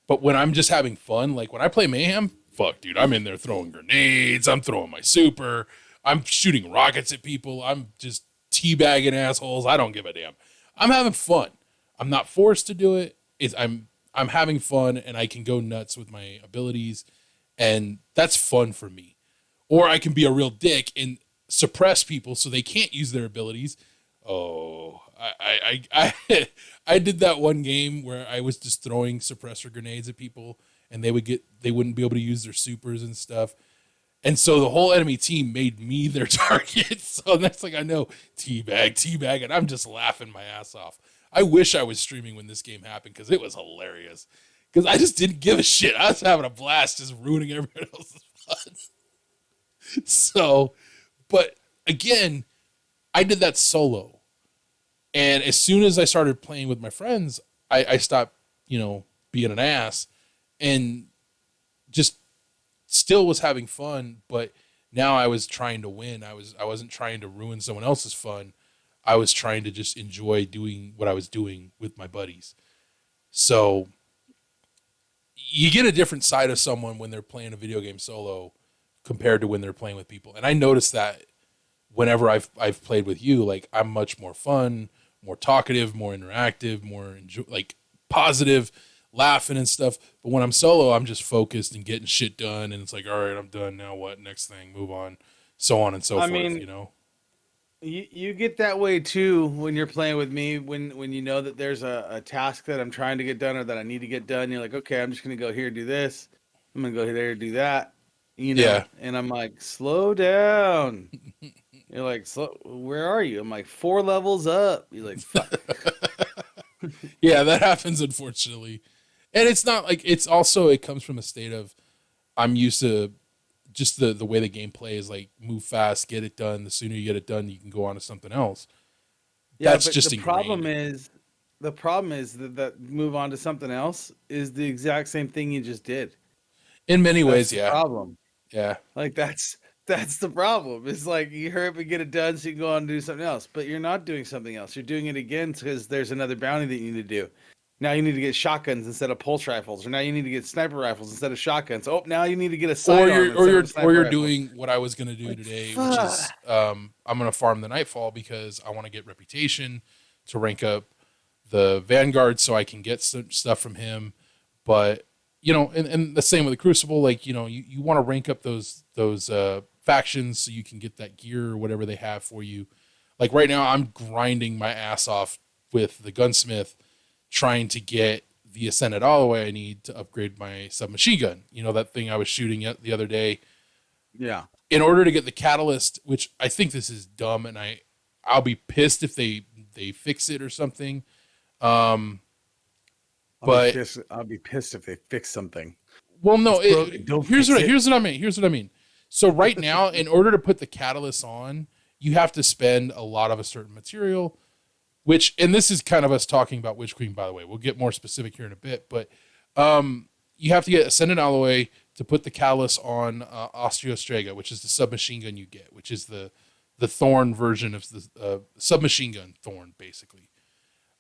But when I'm just having fun, like when I play Mayhem, fuck, dude, I'm in there throwing grenades. I'm throwing my super. I'm shooting rockets at people. I'm just teabagging assholes. I don't give a damn. I'm having fun. I'm not forced to do it. I'm having fun, and I can go nuts with my abilities, and that's fun for me. Or I can be a real dick and suppress people so they can't use their abilities. Oh, I did that one game where I was just throwing suppressor grenades at people, and they wouldn't be able to use their supers and stuff. And so the whole enemy team made me their target. So next thing I know, teabag, and I'm just laughing my ass off. I wish I was streaming when this game happened because it was hilarious. Because I just didn't give a shit. I was having a blast just ruining everybody else's fun. So, but again, I did that solo. And as soon as I started playing with my friends, I stopped, being an ass and just still was having fun, but now I was trying to win. I wasn't trying to ruin someone else's fun. I was trying to just enjoy doing what I was doing with my buddies. So you get a different side of someone when they're playing a video game solo compared to when they're playing with people. And I noticed that whenever I've played with you, like I'm much more fun, more talkative, more interactive, more positive, laughing and stuff. But when I'm solo, I'm just focused and getting shit done. And it's like, all right, I'm done. Now what? Next thing, move on, so on and so forth. You get that way too when you're playing with me. When you know that there's a task that I'm trying to get done or that I need to get done, you're like, okay, I'm just gonna go here, do this. I'm gonna go there, do that. Yeah. And I'm like, slow down. You're like, where are you? I'm like, 4 levels up. You're like, fuck. Yeah, that happens, unfortunately. And it's not like, it comes from a state of, I'm used to just the way the gameplay is, like, move fast, get it done. The sooner you get it done, you can go on to something else. Yeah, That's but just the problem is that move on to something else is the exact same thing you just did. In many ways, yeah. Problem. Yeah. Like that's the problem. It's like you hurry up and get it done so you can go on and do something else. But you're not doing something else. You're doing it again because there's another bounty that you need to do. Now you need to get shotguns instead of pulse rifles, or now you need to get sniper rifles instead of shotguns. Oh, now you need to get a sidearm or you're doing what I was gonna do today, which is I'm gonna farm the Nightfall because I want to get reputation to rank up the Vanguard so I can get some stuff from him. But and the same with the Crucible, like you want to rank up those factions so you can get that gear or whatever they have for you. Like right now, I'm grinding my ass off with the Gunsmith, trying to get the Ascended Alloy I need to upgrade my submachine gun. That thing I was shooting the other day. Yeah. In order to get the catalyst, which I think this is dumb, and I'll be pissed if they fix it or something. I'll be pissed if they fix something. Well, no. Here's what I mean. So right now, in order to put the catalyst on, you have to spend a lot of a certain material. And this is kind of us talking about Witch Queen, by the way. We'll get more specific here in a bit. But you have to get Ascendant Alloy to put the catalyst on Ostrega, which is the submachine gun you get, which is the Thorn version of the submachine gun Thorn, basically.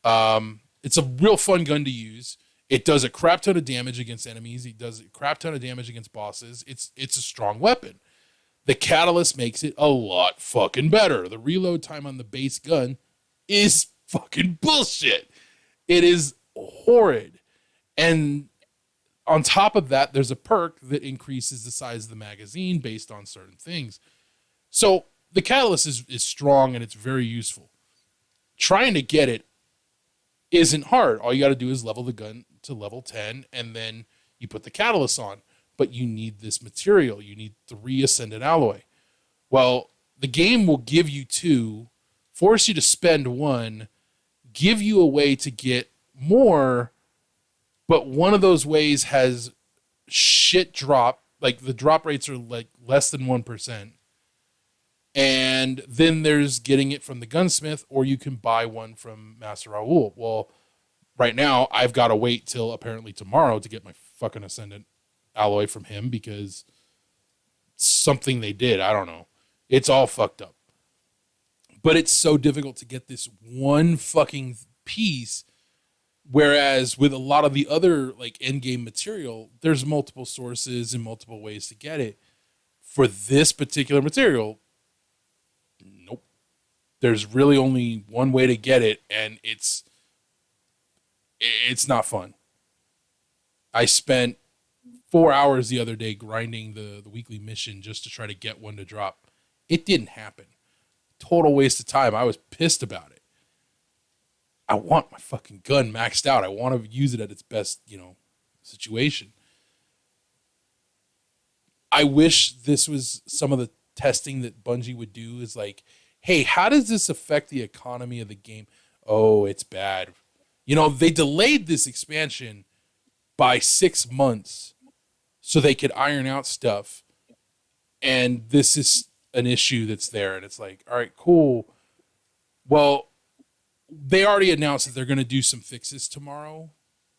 It's a real fun gun to use. It does a crap ton of damage against enemies. It does a crap ton of damage against bosses. It's a strong weapon. The catalyst makes it a lot fucking better. The reload time on the base gun is fucking bullshit. It is horrid. And on top of that, there's a perk that increases the size of the magazine based on certain things. So the catalyst is strong and it's very useful. Trying to get it isn't hard. All you got to do is level the gun to level 10 and then you put the catalyst on. But you need this material. You need 3 Ascendant Alloy. Well, the game will give you 2, force you to spend 1, give you a way to get more, but one of those ways has shit drop. Like the drop rates are like less than 1%. And then there's getting it from the gunsmith, or you can buy one from Master Raoul. Well, right now I've got to wait till apparently tomorrow to get my fucking Ascendant Alloy from him because something they did. I don't know. It's all fucked up. But it's so difficult to get this one fucking piece. Whereas with a lot of the other like end game material, there's multiple sources and multiple ways to get it. For this particular material, nope. There's really only one way to get it, and it's not fun. I spent 4 hours the other day grinding the weekly mission just to try to get one to drop. It didn't happen. Total waste of time. I was pissed about it. I want my fucking gun maxed out. I want to use it at its best, situation. I wish this was some of the testing that Bungie would do is like, hey, how does this affect the economy of the game? Oh, it's bad. They delayed this expansion by 6 months so they could iron out stuff. And this is an issue that's there. And it's like, all right, cool. Well, they already announced that they're going to do some fixes tomorrow.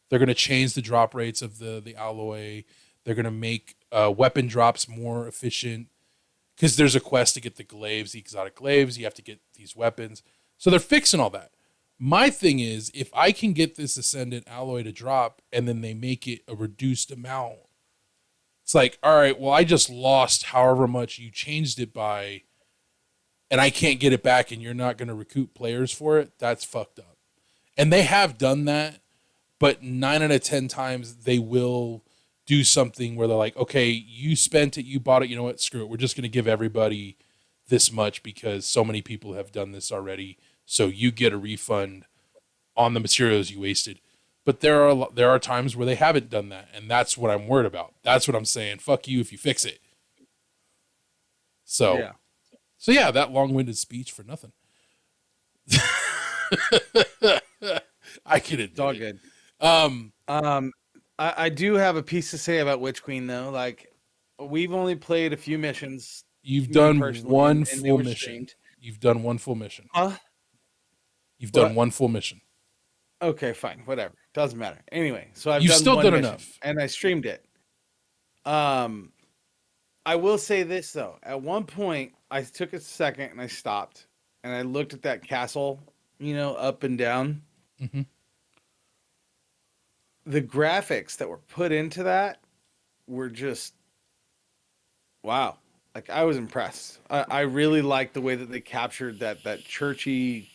They're going to change the drop rates of the alloy. They're going to make weapon drops more efficient because there's a quest to get the glaives, the exotic glaives. You have to get these weapons. So they're fixing all that. My thing is, if I can get this Ascendant alloy to drop and then they make it a reduced amount, it's like, all right, well, I just lost however much you changed it by, and I can't get it back, and you're not going to recoup players for it. That's fucked up. And they have done that, but 9 out of 10 times they will do something where they're like, okay, you spent it, you bought it, you know what, screw it. We're just going to give everybody this much because so many people have done this already. So you get a refund on the materials you wasted. But there are times where they haven't done that, and that's what I'm worried about. That's what I'm saying. Fuck you if you fix it. So yeah, that long-winded speech for nothing. I can admit it's all it. good. I do have a piece to say about Witch Queen though. Like, we've only played a few missions. You've done one full mission. Streamed. You've done one full mission. Huh? You've done one full mission. Okay, fine, whatever. Doesn't matter. Anyway, so I've still done mission, enough, and I streamed it. I will say this though. At one point, I took a second and I stopped, and I looked at that castle, up and down. Mm-hmm. The graphics that were put into that were just wow. Like, I was impressed. I really liked the way that they captured that churchy,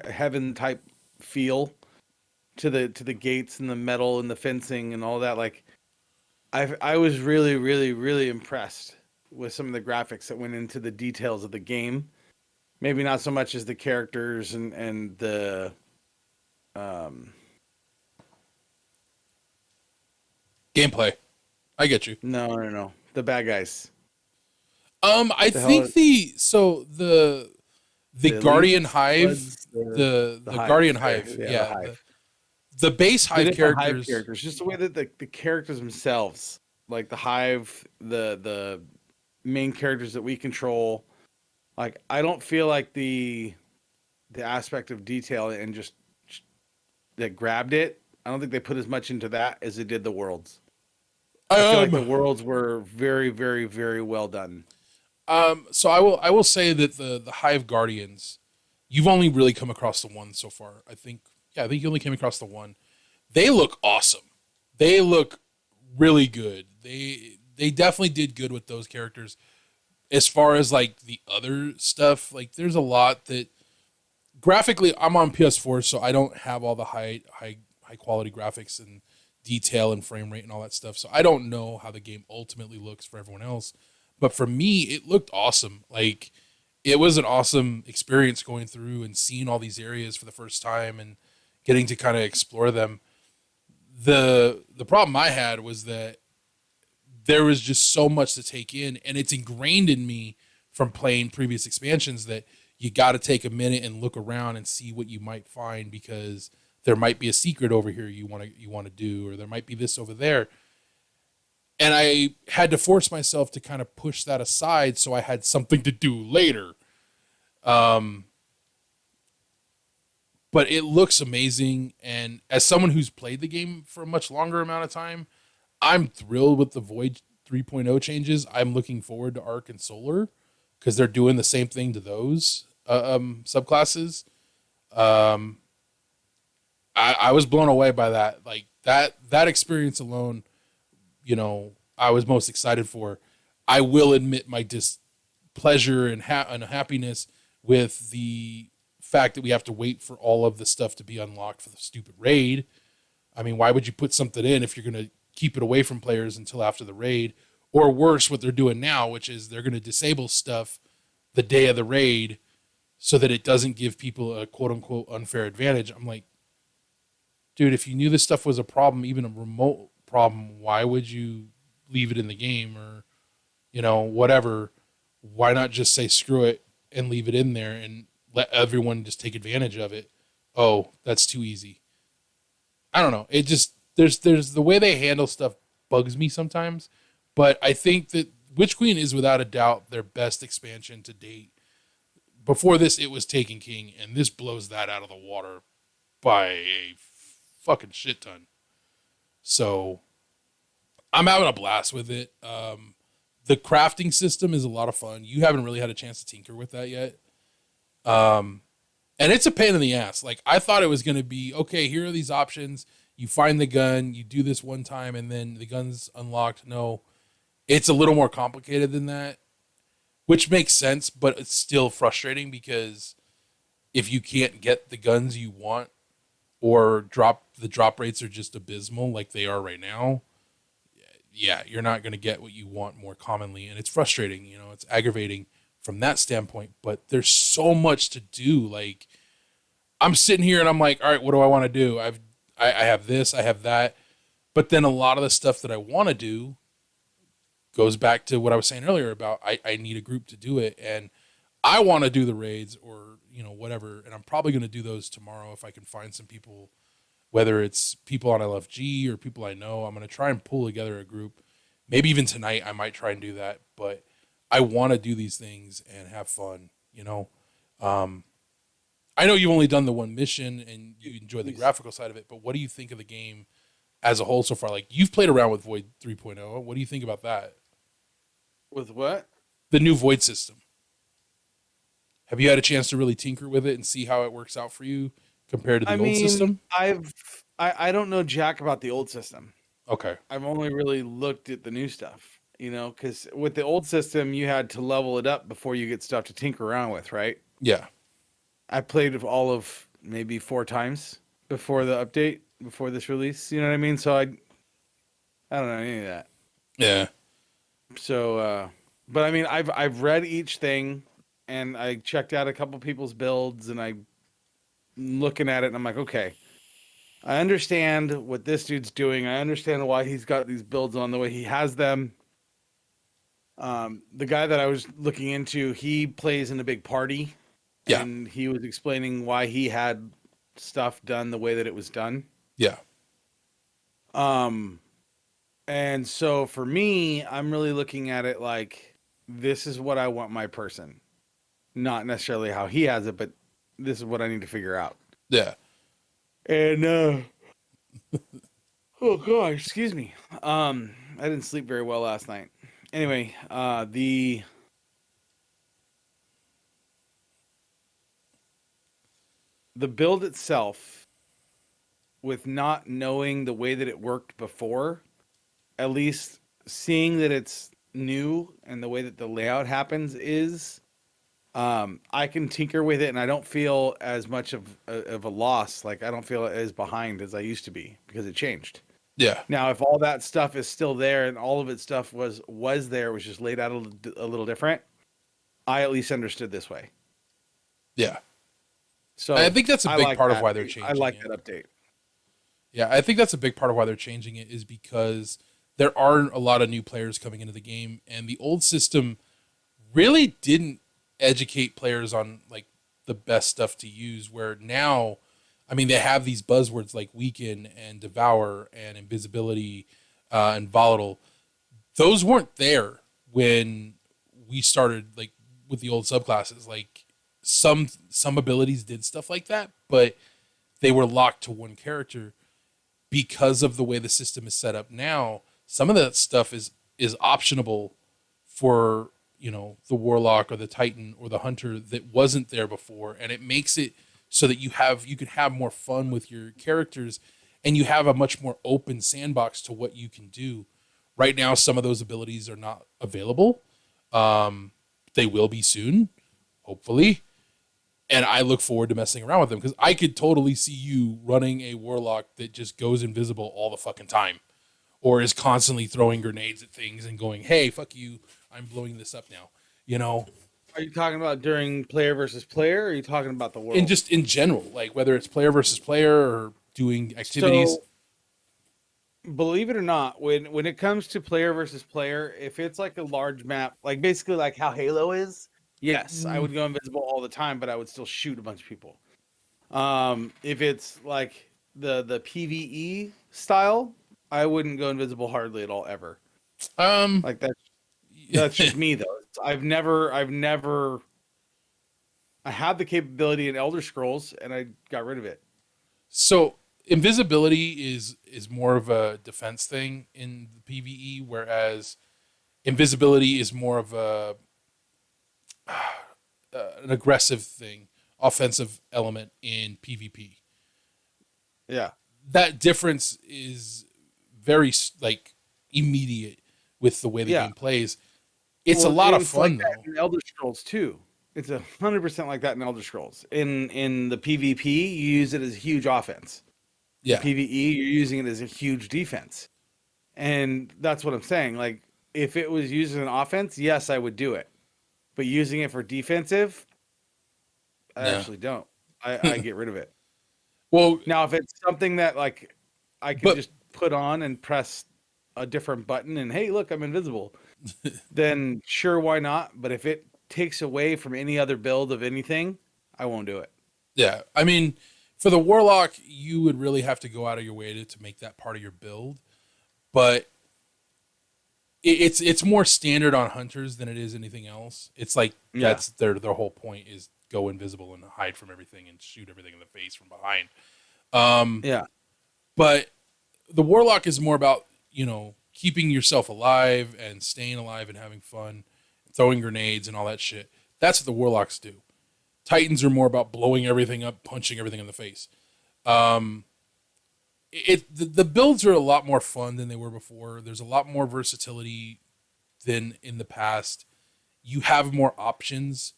heaven type feel to the gates and the metal and the fencing and all that. Like, I was really, really, really impressed with some of the graphics that went into the details of the game. Maybe not so much as the characters and the gameplay. I get you. No. The bad guys. I think the Guardian Hive, the Guardian Hive, yeah, the base Hive characters, just the way that the characters themselves, like the Hive, the main characters that we control, like, I don't feel like the aspect of detail and just that grabbed it. I don't think they put as much into that as they did the worlds. I feel like the worlds were very, very, very well done. So I will say that the Hive Guardians, you've only really come across the one so far. I think you only came across the one. They look awesome. They look really good. They definitely did good with those characters. As far as like the other stuff, like, there's a lot that graphically, I'm on PS4, so I don't have all the high quality graphics and detail and frame rate and all that stuff. So I don't know how the game ultimately looks for everyone else. But for me, it looked awesome. Like, it was an awesome experience going through and seeing all these areas for the first time and getting to kind of explore them. The problem I had was that there was just so much to take in, and it's ingrained in me from playing previous expansions that you got to take a minute and look around and see what you might find, because there might be a secret over here you want to do, or there might be this over there. And I had to force myself to kind of push that aside so I had something to do later. But it looks amazing, and as someone who's played the game for a much longer amount of time, I'm thrilled with the Void 3.0 changes. I'm looking forward to Arc and Solar, because they're doing the same thing to those subclasses. I was blown away by that. Like, that experience alone, I was most excited for. I will admit my displeasure and happiness with the fact that we have to wait for all of the stuff to be unlocked for the stupid raid. I mean, why would you put something in if you're going to keep it away from players until after the raid? Or worse, what they're doing now, which is they're going to disable stuff the day of the raid so that it doesn't give people a quote-unquote unfair advantage. I'm like, dude, if you knew this stuff was a problem, even a remote problem, why would you leave it in the game or, whatever. Why not just say screw it and leave it in there and let everyone just take advantage of it? Oh, that's too easy. I don't know. It just there's the way they handle stuff bugs me sometimes, but I think that Witch Queen is without a doubt their best expansion to date. Before this, it was Taken King, and this blows that out of the water by a fucking shit ton. So I'm having a blast with it. The crafting system is a lot of fun. You haven't really had a chance to tinker with that yet. And it's a pain in the ass. Like, I thought it was going to be, okay, here are these options. You find the gun, you do this one time, and then the gun's unlocked. No, it's a little more complicated than that, which makes sense, but it's still frustrating because if you can't get the guns you want or the drop rates are just abysmal like they are right now, yeah, you're not going to get what you want more commonly. And it's frustrating, it's aggravating from that standpoint, but there's so much to do. Like, I'm sitting here and I'm like, all right, what do I want to do? I have this, I have that. But then a lot of the stuff that I want to do goes back to what I was saying earlier about I need a group to do it. And I want to do the raids or, whatever. And I'm probably going to do those tomorrow if I can find some people, whether it's people on LFG or people I know. I'm going to try and pull together a group. Maybe even tonight I might try and do that. But I want to do these things and have fun, I know you've only done the one mission and you enjoy the graphical side of it, but what do you think of the game as a whole so far? Like, you've played around with Void 3.0. What do you think about that? With what? The new Void system. Have you had a chance to really tinker with it and see how it works out for you compared to the old system? I don't know jack about the old system. Okay. I've only really looked at the new stuff, because with the old system, you had to level it up before you get stuff to tinker around with, right? Yeah. I played all of maybe 4 times before the update, before this release. You know what I mean? So I don't know any of that. Yeah. So, but I mean, I've read each thing, and I checked out a couple people's builds, and I'm looking at it, and I'm like, okay, I understand what this dude's doing. I understand why he's got these builds on the way he has them. The guy that I was looking into, he plays in a big party. Yeah. And he was explaining why he had stuff done the way that it was done. Yeah. And so for me, I'm really looking at it like, this is what I want my person. Not necessarily how he has it, but this is what I need to figure out. Yeah. And, oh gosh, excuse me. I didn't sleep very well last night. Anyway, the build itself, with not knowing the way that it worked before, at least seeing that it's new and the way that the layout happens is, I can tinker with it and I don't feel as much of a loss. Like, I don't feel as behind as I used to be because it changed. Yeah. Now, if all that stuff is still there and all of its stuff was there, was just laid out a little different, I at least understood this way. Yeah. So I think that's a big part of why they're changing it. I like that update. Yeah, I think that's a big part of why they're changing it is because there are a lot of new players coming into the game, and the old system really didn't educate players on like the best stuff to use. Where now, I mean, they have these buzzwords like weaken and devour and invisibility and volatile. Those weren't there when we started, like with the old subclasses. Like some abilities did stuff like that, but they were locked to one character because of the way the system is set up now. Some of that stuff is optionable for, the warlock or the titan or the hunter that wasn't there before, and it makes it so that you can have more fun with your characters and you have a much more open sandbox to what you can do. Right now, some of those abilities are not available. They will be soon, hopefully. And I look forward to messing around with them because I could totally see you running a warlock that just goes invisible all the fucking time or is constantly throwing grenades at things and going, hey, fuck you, I'm blowing this up now. Are you talking about during player versus player, or are you talking about the world? And just in general, like whether it's player versus player or doing activities. So, believe it or not, when it comes to player versus player, if it's like a large map, like basically like how Halo is, yes, I Mm, would go invisible all the time, but I would still shoot a bunch of people. If it's like the PvE style, I wouldn't go invisible hardly at all ever. um, Like that's just me though. I had the capability in Elder Scrolls and I got rid of it. so invisibility is more of a defense thing in the PvE, whereas invisibility is more of a an aggressive thing, offensive element in PvP. Yeah. That difference is very like immediate with the way the Yeah. game plays. It's a Well, lot of it's like fun that though. in Elder Scrolls too. It's 100% like that in Elder Scrolls. In the PvP, you use it as a huge offense. In Yeah, PvE, you're using it as a huge defense. And that's what I'm saying. Like, if it was used as an offense, yes, I would do it. But using it for defensive, I no. actually don't. I get rid of it. Well, Now, if it's something that like I could but just put on and press a different button and hey, look, I'm invisible, then sure, why not? But if it takes away from any other build of anything, I won't do it. yeah, I mean, for the warlock, you would really have to go out of your way to make that part of your build. But it's more standard on hunters than it is anything else. It's like Yeah. that's their whole point is go invisible and hide from everything and shoot everything in the face from behind. Yeah. But the warlock is more about keeping yourself alive and staying alive and having fun, throwing grenades and all that shit. That's what the warlocks do. Titans are more about blowing everything up, punching everything in the face. Um, the builds are a lot more fun than they were before. There's a lot more versatility than in the past. You have more options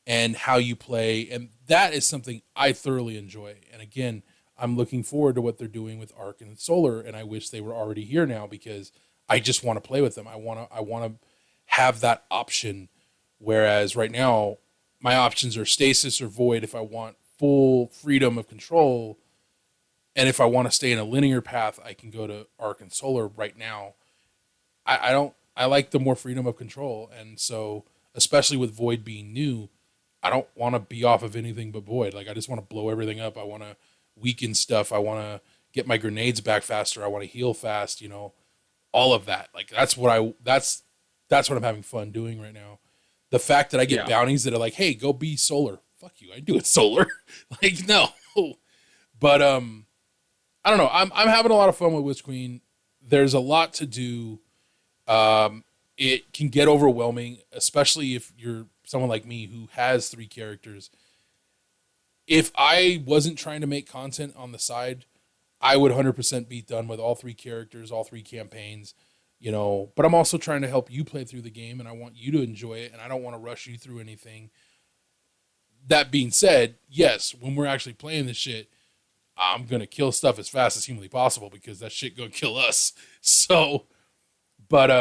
and how you play, and that is something I thoroughly enjoy. And again, I'm looking forward to what they're doing with Arc and Solar, and I wish they were already here now because I just want to play with them. I want to have that option. Whereas right now, my options are Stasis or Void if I want full freedom of control, and if I want to stay in a linear path, I can go to Arc and Solar right now. I don't. I like the more freedom of control, and so especially with Void being new, I don't want to be off of anything but Void. Like I just want to blow everything up. I want to weaken stuff. I want to get my grenades back faster. I want to heal fast. All of that. Like that's what I'm having fun doing right now. The fact that I get Yeah. bounties that are like, "Hey, go be Solar." Fuck you. I do it Solar. Like no. But I don't know. I'm having a lot of fun with Witch Queen. There's a lot to do. It can get overwhelming, especially if you're someone like me who has 3 characters. If I wasn't trying to make content on the side, I would 100% be done with all 3 characters, all 3 campaigns, But I'm also trying to help you play through the game, and I want you to enjoy it, and I don't want to rush you through anything. That being said, yes, when we're actually playing this shit, I'm gonna kill stuff as fast as humanly possible because that shit gonna kill us. So, but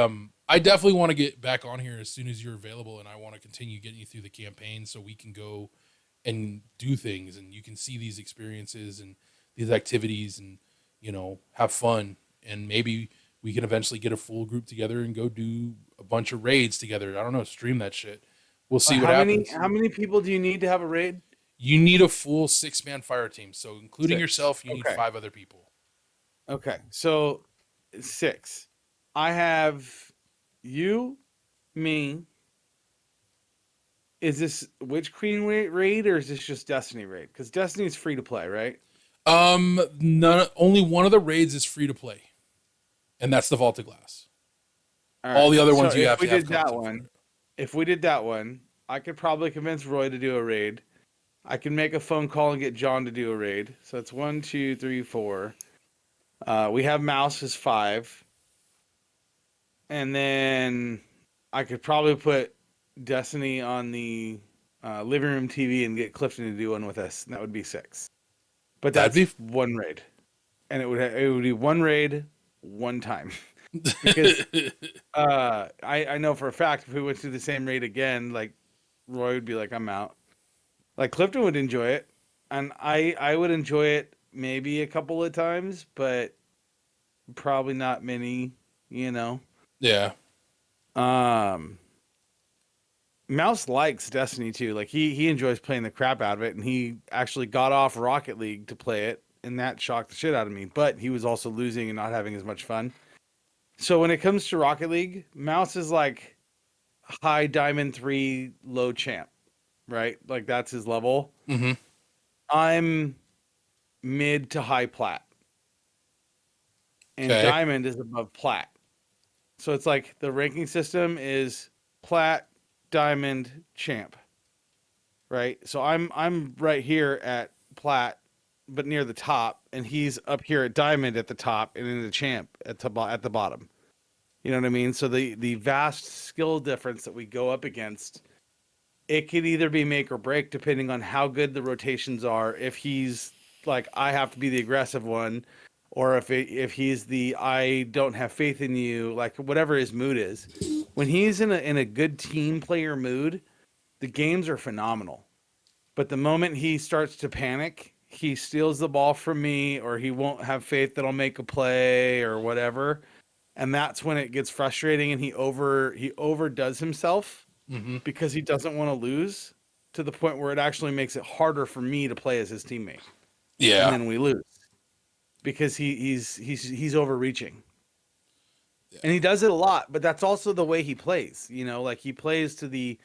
I definitely want to get back on here as soon as you're available, and I want to continue getting you through the campaign so we can go and do things, and you can see these experiences and these activities, and have fun, and maybe we can eventually get a full group together and go do a bunch of raids together. I don't know, stream that shit. We'll see what happens. How many people do you need to have a raid? You need a full 6-man fire team. So including 6. yourself, you need Okay. 5 other people. Okay. So 6. I have you, me. Is this Witch Queen raid or is this just Destiny raid? Because Destiny's free to play, right? Only one of the raids is free to play, and that's the Vaulted Glass. All All right. the other So ones you if have we to have did that content for one, it. if we did that one, I could probably convince Roy to do a raid. I can make a phone call and get John to do a raid. So it's 1, 2, 3, 4. We have Mouse as 5. And then I could probably put Destiny on the living room TV and get Clifton to do one with us. And that would be 6. But That'd that's be one raid, and it would be one raid, one time. Because I know for a fact if we went through the same raid again, like Roy would be like, I'm out. Like Clifton would enjoy it, and I would enjoy it maybe a couple of times, but probably not many, you know. Yeah. Um, Mouse likes Destiny too. Like he enjoys playing the crap out of it, and he actually got off Rocket League to play it, and that shocked the shit out of me. But he was also losing and not having as much fun. So when it comes to Rocket League, Mouse is like high Diamond 3, low champ, right? Like that's his level. Mm-hmm. I'm mid to high plat, and Okay. Diamond is above plat. So it's like the ranking system is plat, diamond, champ, right? So I'm right here at plat, but near the top, and he's up here at diamond at the top, and in the champ at the bottom. You know what I mean? So the vast skill difference that we go up against, it could either be make or break depending on how good the rotations are. If he's like I have to be the aggressive one, or if he's the I don't have faith in you, like whatever his mood is. When he's in a good team player mood, the games are phenomenal. But the moment he starts to panic, he steals the ball from me, or he won't have faith that I'll make a play or whatever, and that's when it gets frustrating, and he overdoes himself Mm-hmm. because he doesn't want to lose, to the point where it actually makes it harder for me to play as his teammate, and Yeah. then we lose because he's overreaching. And he does it a lot, but that's also the way he plays. You know, like he plays to the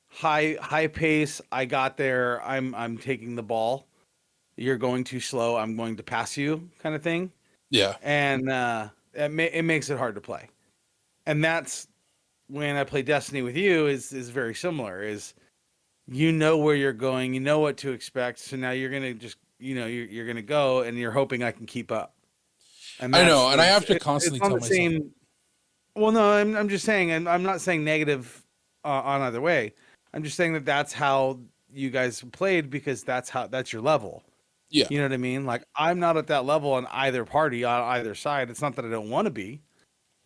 high pace. I got there. I'm taking the ball. You're going too slow. I'm going to pass you, kind of thing. Yeah. And it makes it hard to play. And that's when I play Destiny with you is very similar. Is you know where you're going, you know what to expect. So now you're gonna just you're gonna go, and you're hoping I can keep up. And I that's know, and I have to constantly it's on tell the myself. same. Well, no, I'm just saying, and I'm not saying negative on either way. I'm just saying that that's how you guys played because that's your level. Yeah. You know what I mean? Like I'm not at that level on either party, on either side. It's not that I don't want to be.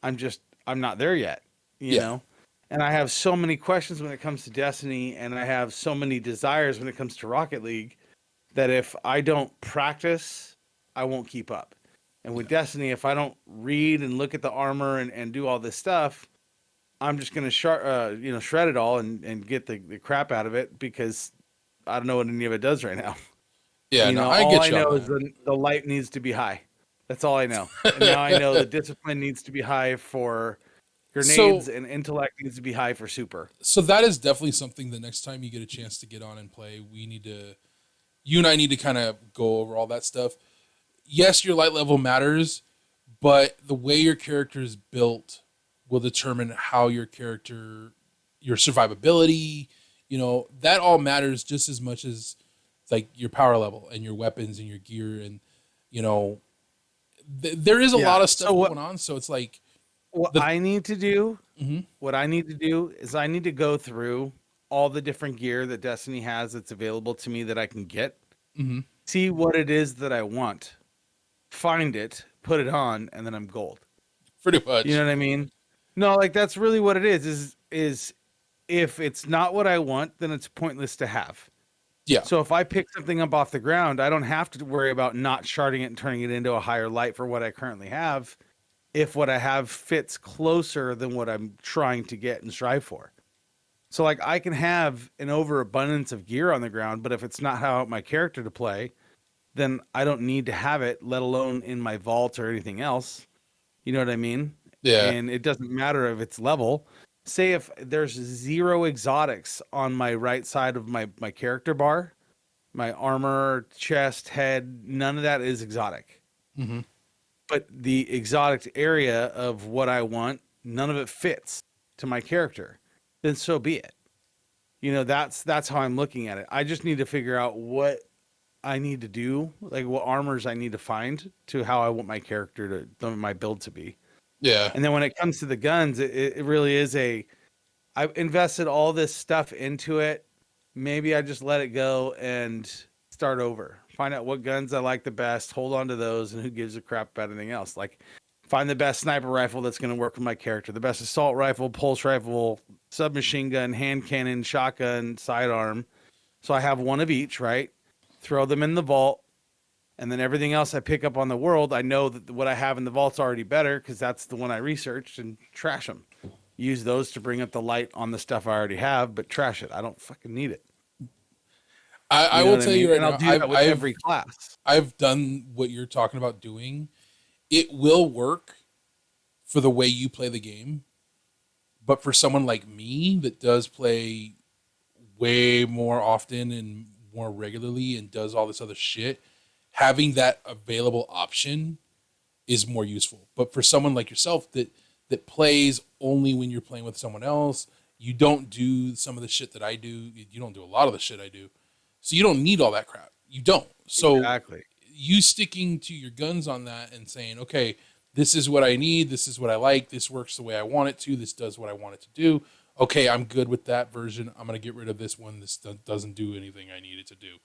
I'm not there yet. You Yeah. know, and I have so many questions when it comes to Destiny, and I have so many desires when it comes to Rocket League that if I don't practice, I won't keep up. And with Yeah. Destiny, if I don't read and look at the armor and do all this stuff, I'm just gonna shred it all and get the crap out of it because I don't know what any of it does right now. Yeah. You No, know, I all get I you on know is that. the light needs to be high. That's all I know. And now I know the discipline needs to be high for grenades So, and intellect needs to be high for super. so that is definitely something. The next time you get a chance to get on and play, you and I need to kind of go over all that stuff. Yes, your light level matters, but the way your character is built will determine how your survivability, that all matters just as much as like your power level and your weapons and your gear. And, you know, there is a lot Yeah. of So stuff going on. So it's like what the, I need to do, mhm, what I need to do is I need to go through all the different gear that Destiny has that's available to me that I can get, mhm, see what it is that I want, find it, put it on, and then I'm gold. pretty You much. know what I mean? No, like that's really what it is if it's not what I want, then it's pointless to have. Yeah. So if I pick something up off the ground, I don't have to worry about not sharding it and turning it into a higher light for what I currently have if what I have fits closer than what I'm trying to get and strive for. So like I can have an overabundance of gear on the ground, but if it's not how I want my character to play, then I don't need to have it, let alone in my vault or anything else. You know what I mean? Yeah. And it doesn't matter if it's level. Say if there's 0 exotics on my right side of my character bar, my armor, chest, head, none of that is exotic. Hmm. But the exotic area of what I want, none of it fits to my character. Then so be it. You know, that's how I'm looking at it. I just need to figure out what I need to do, like what armors I need to find to how I want my character my build to be. Yeah. And then when it comes to the guns, it really is I've invested all this stuff into it. Maybe I just let it go and start over. Find out what guns I like the best, hold on to those, and who gives a crap about anything else. Like find the best sniper rifle that's going to work with my character, the best assault rifle, pulse rifle, submachine gun, hand cannon, shotgun, sidearm. So I have one of each, right? Throw them in the vault, And then everything else I pick up on the world, I know that what I have in the vault's already better because that's the one I researched, and trash them. Use those to bring up the light on the stuff I already have, but trash it. I don't fucking need it. I will tell you right and I'll now, do that with every class. I've done what you're talking about doing. It will work for the way you play the game, but for someone like me that does play way more often and more regularly and does all this other shit, having that available option is more useful. But for someone like yourself that plays only when you're playing with someone else, you don't do some of the shit that I do. You don't do a lot of the shit I do. So you don't need all that crap. You don't. So exactly. You sticking to your guns on that and saying, okay, this is what I need. This is what I like. This works the way I want it to. This does what I want it to do. Okay, I'm good with that version. I'm going to get rid of this one. This doesn't do anything I need it to do.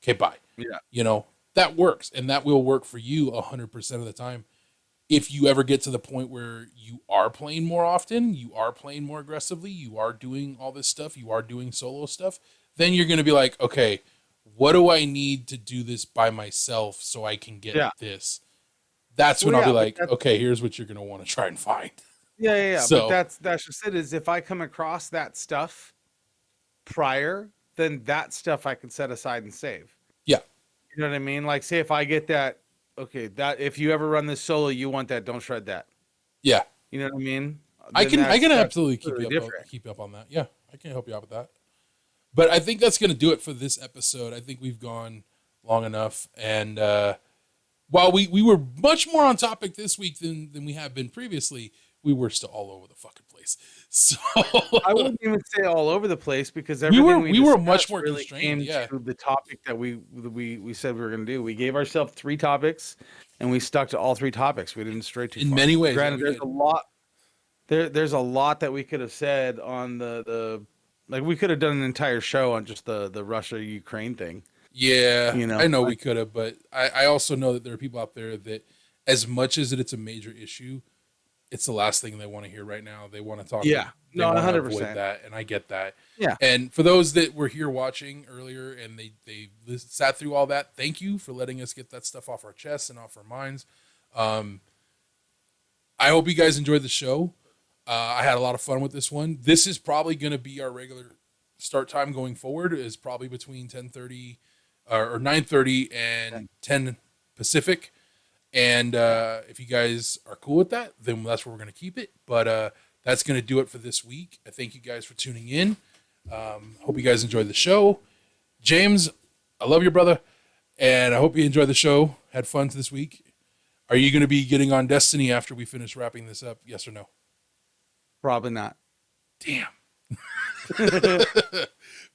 Okay, bye. Yeah. You know, that works. And that will work for you 100% of the time. If you ever get to the point where you are playing more often, you are playing more aggressively, you are doing all this stuff, you are doing solo stuff, then you're going to be like, okay, what do I need to do this by myself so I can get this? That's when I'll be like, okay, here's what you're going to want to try and find. Yeah. So, but that's just it. Is if I come across that stuff prior, then that stuff I can set aside and save. Yeah. You know what I mean? Like, say if I get that, okay, that if you ever run this solo, you want that, don't shred that. Yeah. You know what I mean? I can absolutely keep you up on that. Yeah, I can help you out with that. But I think that's going to do it for this episode. I think we've gone long enough. And while we were much more on topic this week than we have been previously, we were still all over the fucking place. So I wouldn't even say all over the place because we were much more really constrained. To the topic that we said we were going to do. We gave ourselves 3 topics, and we stuck to all 3 topics. We didn't stray too far. In many ways, granted, there's a lot. There's a lot that we could have said on the like we could have done an entire show on just the Russia-Ukraine thing. Yeah, you know, I know we could have, but I also know that there are people out there that, as much as it's a major issue, it's the last thing they want to hear right now. They want to talk. Yeah, no, 100%. That, and I get that. Yeah. And for those that were here watching earlier and they sat through all that, thank you for letting us get that stuff off our chests and off our minds. I hope you guys enjoyed the show. I had a lot of fun with this one. This is probably going to be our regular start time going forward. Is probably between 10:30 or 9:30 and 10 Pacific. And if you guys are cool with that, then that's where we're going to keep it. But that's going to do it for this week. I thank you guys for tuning in. Hope you guys enjoyed the show. James, I love you, brother. And I hope you enjoyed the show. Had fun this week. Are you going to be getting on Destiny after we finish wrapping this up? Yes or no? Probably not. Damn.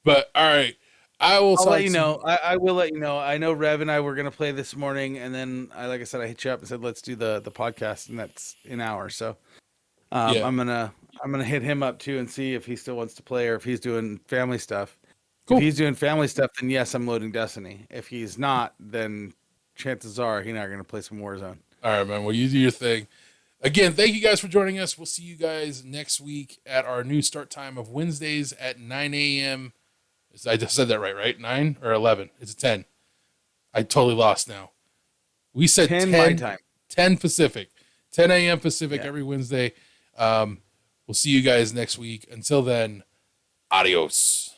But all right. I'll let you know. I will let you know. I know Rev and I were gonna play this morning, and then like I said, I hit you up and said let's do the podcast, and that's an hour. So I'm gonna hit him up too and see if he still wants to play or if he's doing family stuff. Cool. If he's doing family stuff, then yes, I'm loading Destiny. If he's not, then chances are he's not gonna play some Warzone. All right, man. Well, you do your thing. Again, thank you guys for joining us. We'll see you guys next week at our new start time of Wednesdays at 9 a.m. I just said that right? 9 or 11? It's a 10. I totally lost now. We said 10 my time. 10 Pacific. 10 a.m. Pacific every Wednesday. We'll see you guys next week. Until then, adios.